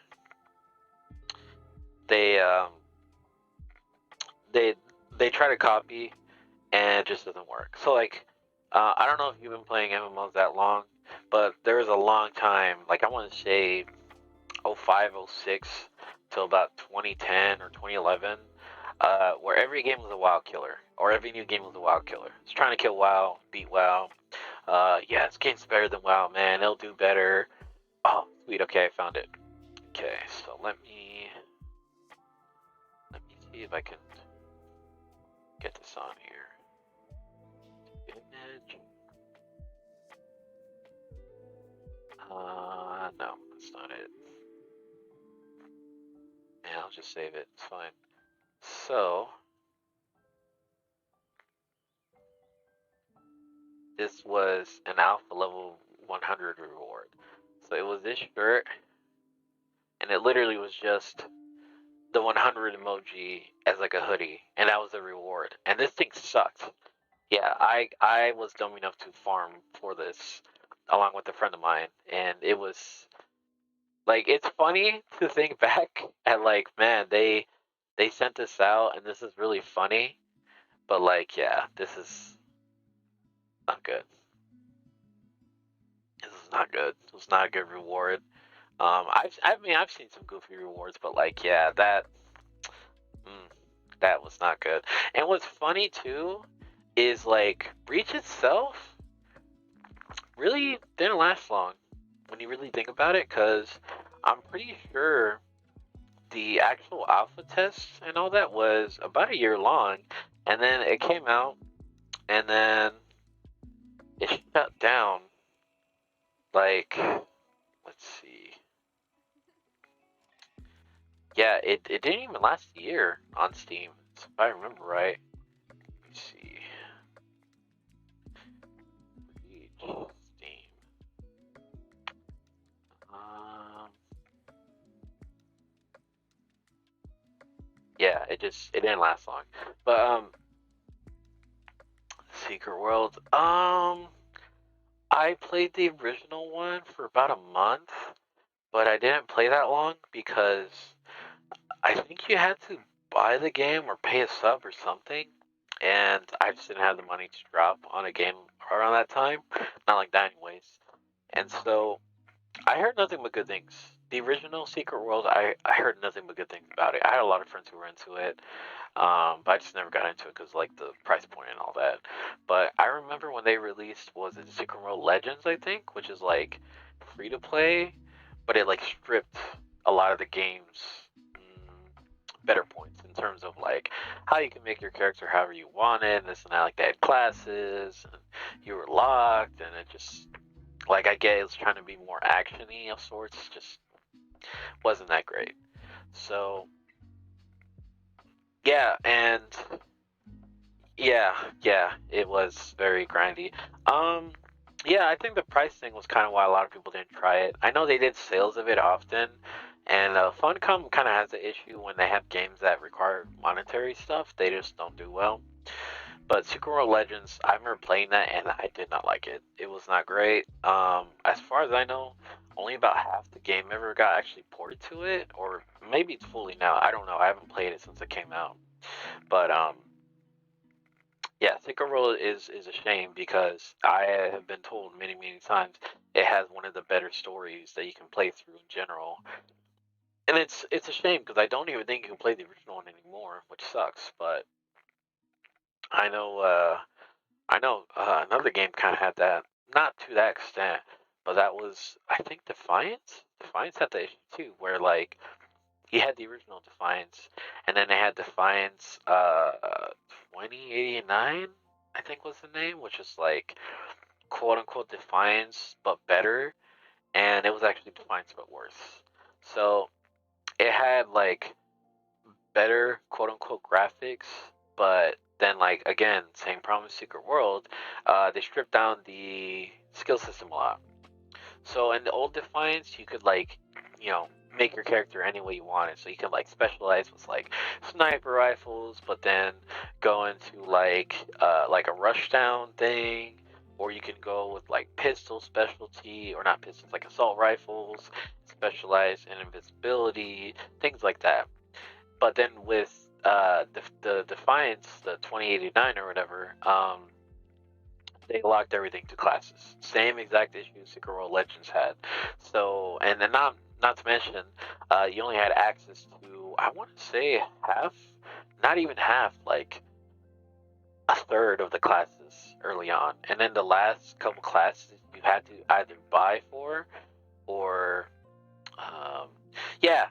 they they try to copy and it just doesn't work. So like I don't know if you've been playing MMOs that long, but there was a long time, like I want to say 05, 06 till about 2010 or 2011, where every game was a WoW killer, or every new game was a WoW killer. It's trying to kill WoW, beat WoW. Yeah, this game's better than WoW, man. It'll do better. Oh, sweet. Okay, I found it. Okay, so let me see if I can get this on here. Image. No, that's not it. Yeah, I'll just save it. It's fine. So, this was an alpha level 100 reward. So it was this shirt, and it literally was just the 100 emoji as like a hoodie, and that was the reward. And this thing sucked. Yeah, I was dumb enough to farm for this along with a friend of mine, and it was like, it's funny to think back at, like, man, they sent this out and this is really funny, but like, yeah, this is not good. This is not good. It was not a good reward. I've seen some goofy rewards, but like, yeah, that was not good. And what's funny too is like Breach itself really didn't last long when you really think about it, because I'm pretty sure the actual alpha test and all that was about a year long, and then it came out, and then it shut down. Like, let's see. Yeah, it didn't even last a year on Steam, if I remember right. Let me see. Steam. Yeah, it didn't last long. But Secret World. I played the original one for about a month, but I didn't play that long because I think you had to buy the game or pay a sub or something, and I just didn't have the money to drop on a game around that time. Not like that, anyways. And so I heard nothing but good things. The original Secret World, I heard nothing but good things about it. I had a lot of friends who were into it, but I just never got into it because like the price point and all that. But I remember when they released, was it Secret World Legends, I think, which is like free to play, but it like stripped a lot of the game's better points in terms of like how you can make your character however you wanted, and this and that. Like they had classes, and you were locked, and it just like I get it was trying to be more actiony of sorts, just wasn't that great. So yeah, and yeah, it was very grindy. Um, yeah, I think the price thing was kind of why a lot of people didn't try it. I know they did sales of it often, and Funcom kind of has the issue when they have games that require monetary stuff. They just don't do well. But Sekiro Legends, I remember playing that and I did not like it. It was not great. As far as I know, only about half the game ever got actually ported to it, or maybe it's fully now. I don't know. I haven't played it since it came out. But yeah, Sekiro is a shame because I have been told many times it has one of the better stories that you can play through in general. And it's a shame because I don't even think you can play the original one anymore, which sucks. But I know another game kind of had that, not to that extent, but that was I think Defiance. Defiance had the issue too, where like he had the original Defiance, and then they had Defiance 2089, I think was the name, which is like quote unquote Defiance but better, and it was actually Defiance but worse. So it had like better quote unquote graphics, but then like again, same problem with Secret World, they stripped down the skill system a lot. So in the old Defiance, you could like, you know, make your character any way you wanted. So you could like specialize with like sniper rifles, but then go into like a rushdown thing, or you can go with like pistol specialty, or not pistols, like assault rifles, specialize in invisibility, things like that. But then with the Defiance, the 2089 or whatever, they locked everything to classes. Same exact issue Secret World Legends had. So, and then not to mention, you only had access to I want to say half, not even half, like a third of the classes early on, and then the last couple classes you had to either buy for or um, yeah.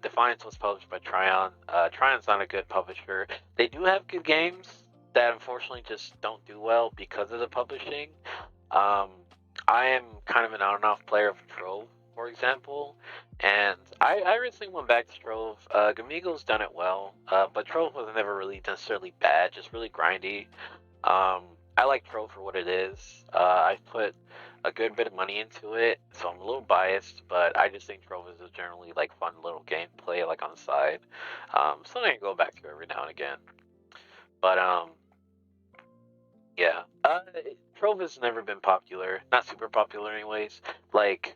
Defiance was published by Tryon. Tryon's not a good publisher. They do have good games that unfortunately just don't do well because of the publishing. Um, I am kind of an on and off player of Trove, for example, and I recently went back to Trove. Gamigo's done it well, but Trove was never really necessarily bad, just really grindy. Um, I like Trove for what it is. I've put a good bit of money into it, so I'm a little biased, but I just think Trove is a generally like fun little gameplay, like on the side. Something I can go back to every now and again. But yeah, Trove has never been popular, not super popular, anyways. Like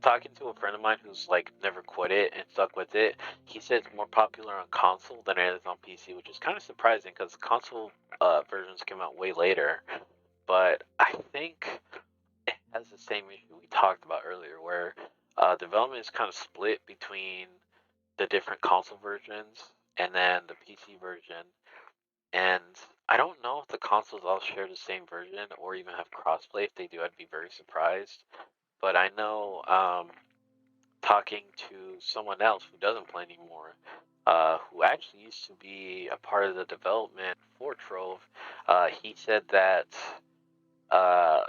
talking to a friend of mine who's like never quit it and stuck with it, he said it's more popular on console than it is on PC, which is kind of surprising because console versions came out way later. But I think it has the same issue we talked about earlier, where development is kind of split between the different console versions and then the PC version. And I don't know if the consoles all share the same version or even have crossplay. If they do, I'd be very surprised. But I know talking to someone else who doesn't play anymore, who actually used to be a part of the development for Trove, he said that uh,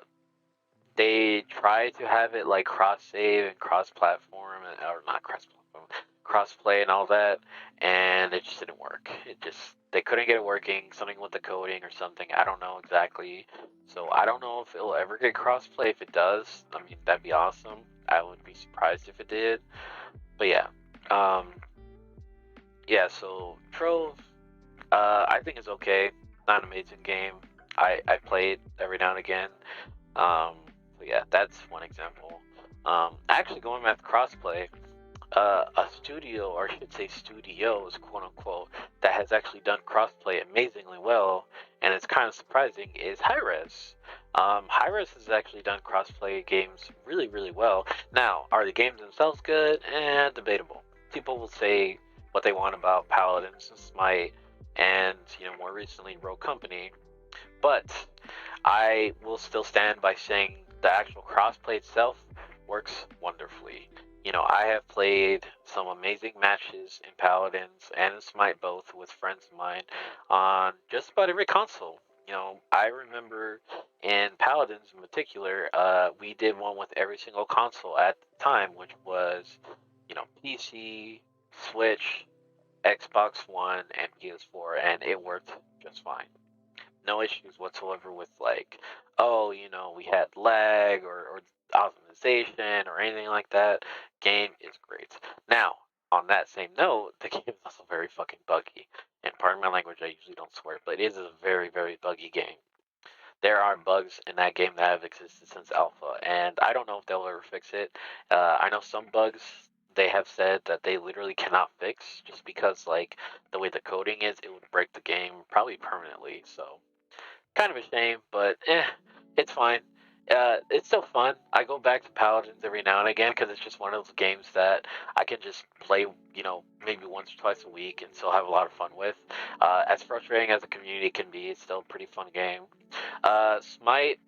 they tried to have it like cross save and cross platform, or not cross platform, cross play and all that, and it just didn't work. It just they couldn't get it working. Something with the coding or something. I don't know exactly. So I don't know if it'll ever get cross play. If it does, I mean that'd be awesome. I would be surprised if it did. But yeah, um, yeah. So Trove, I think it's okay. Not an amazing game. I play it every now and again. Um, so yeah, that's one example. Actually, going back to crossplay, a studio, or I should say studios, quote unquote, that has actually done crossplay amazingly well, and it's kind of surprising, is Hi-Rez. Hi-Rez has actually done crossplay games really well. Now, are the games themselves good? Debatable. People will say what they want about Paladins and Smite, and more recently Rogue Company, but I will still stand by saying the actual crossplay itself works wonderfully. You know, I have played some amazing matches in Paladins and in Smite both with friends of mine on just about every console. You know, I remember in Paladins in particular, we did one with every single console at the time, which was, you know, PC, Switch, Xbox One, and PS4, and it worked just fine. No issues whatsoever with like, oh, you know, we had lag or optimization or anything like that. Game is great. Now, on that same note, the game is also very fucking buggy. And pardon my language, I usually don't swear, but it is a very, very buggy game. There are bugs in that game that have existed since alpha, and I don't know if they'll ever fix it. I know some bugs they have said that they literally cannot fix just because like the way the coding is, it would break the game probably permanently. So kind of a shame, but it's fine. It's still fun. I go back to Paladins every now and again because it's just one of those games that I can just play, you know, maybe once or twice a week and still have a lot of fun with. As frustrating as the community can be, it's still a pretty fun game. Smite,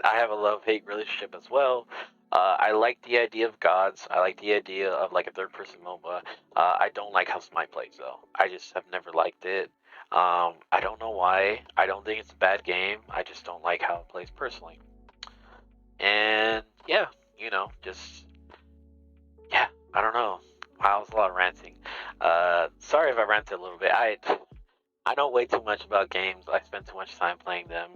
I have a love-hate relationship as well. I like the idea of gods. I like the idea of like a third-person MOBA. I don't like how Smite plays though. I just have never liked it. I don't know why. I don't think it's a bad game. I just don't like how it plays personally. And yeah, you know, just yeah, I don't know. Wow, that was a lot of ranting. Sorry if I ranted a little bit. I know way too much about games. I spend too much time playing them.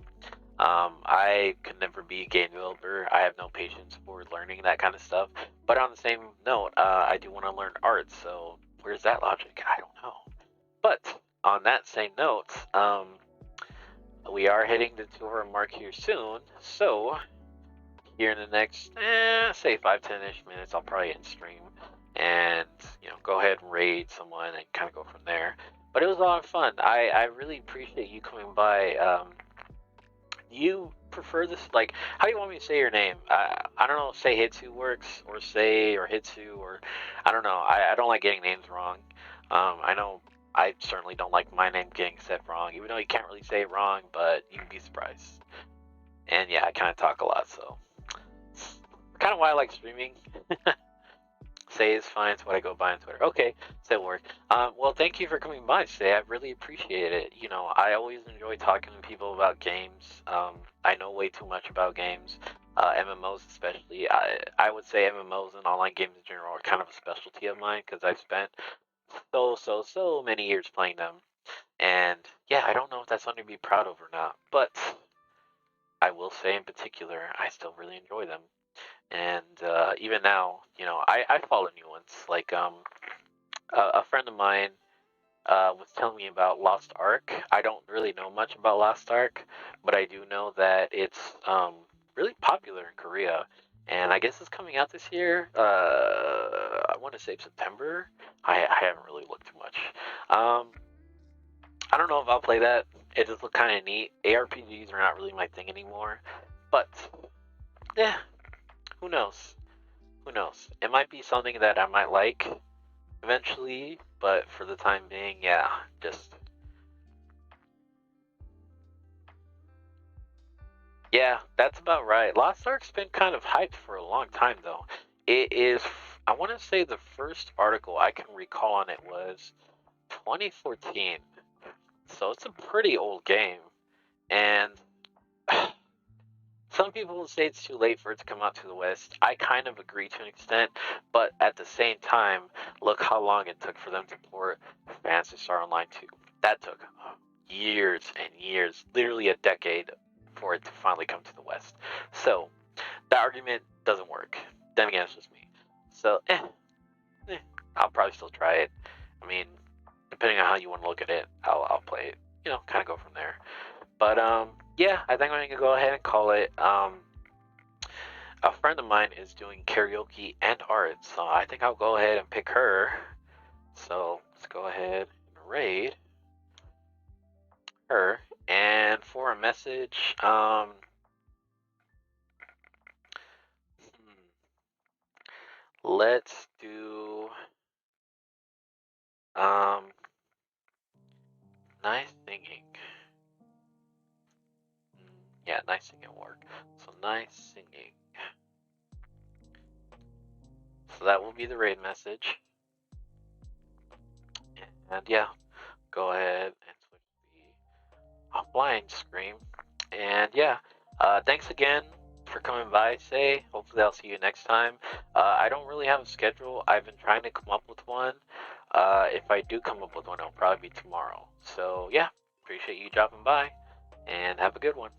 I could never be a game developer. I have no patience for learning that kind of stuff. But on the same note, I do want to learn art. So where's that logic? I don't know. But on that same note, we are hitting the 2 hour mark here soon. So here in the next, say 5-10-ish minutes, I'll probably end stream and you know go ahead and raid someone and kind of go from there. But it was a lot of fun. I really appreciate you coming by. You prefer this like how do you want me to say your name? I don't know, say Hitsu works or say or Hitsu or I don't know. I don't like getting names wrong. I know I certainly don't like my name getting said wrong, even though you can't really say it wrong, but you'd be surprised. And yeah, I kind of talk a lot, so kind of why I like streaming. Say is fine. It's what I go by on Twitter. Okay, so it worked. Well, thank you for coming by today. I really appreciate it. You know, I always enjoy talking to people about games. I know way too much about games, MMOs especially. I would say MMOs and online games in general are kind of a specialty of mine because I've spent so many years playing them. And yeah, I don't know if that's something to be proud of or not, but I will say in particular, I still really enjoy them. And even now, you know, I follow new ones. Like a friend of mine was telling me about Lost Ark. I don't really know much about Lost Ark, but I do know that it's really popular in Korea. And I guess it's coming out this year. I want to say September. I haven't really looked too much. I don't know if I'll play that. It just looked kind of neat. ARPGs are not really my thing anymore. But, yeah, who knows? Who knows? It might be something that I might like eventually, but for the time being, yeah, just yeah, that's about right. Lost Ark's been kind of hyped for a long time though. It is I want to say the first article I can recall on it was 2014. So it's a pretty old game and some people say it's too late for it to come out to the West. I kind of agree to an extent, but at the same time, look how long it took for them to port Phantasy Star Online 2. That took years and years, literally a decade, for it to finally come to the West. So, that argument doesn't work. Then again, it's just me. So, I'll probably still try it. I mean, depending on how you want to look at it, I'll play it. You know, kind of go from there. But yeah, I think I'm gonna go ahead and call it. A friend of mine is doing karaoke and art, so I think I'll go ahead and pick her. So let's go ahead and raid her. And for a message, let's do um, nice singing. Yeah, nice singing work. So nice singing. So that will be the raid message. And yeah, go ahead and switch the offline screen. And yeah, thanks again for coming by today. Hopefully I'll see you next time. I don't really have a schedule. I've been trying to come up with one. If I do come up with one, it'll probably be tomorrow. So yeah, appreciate you dropping by, and have a good one.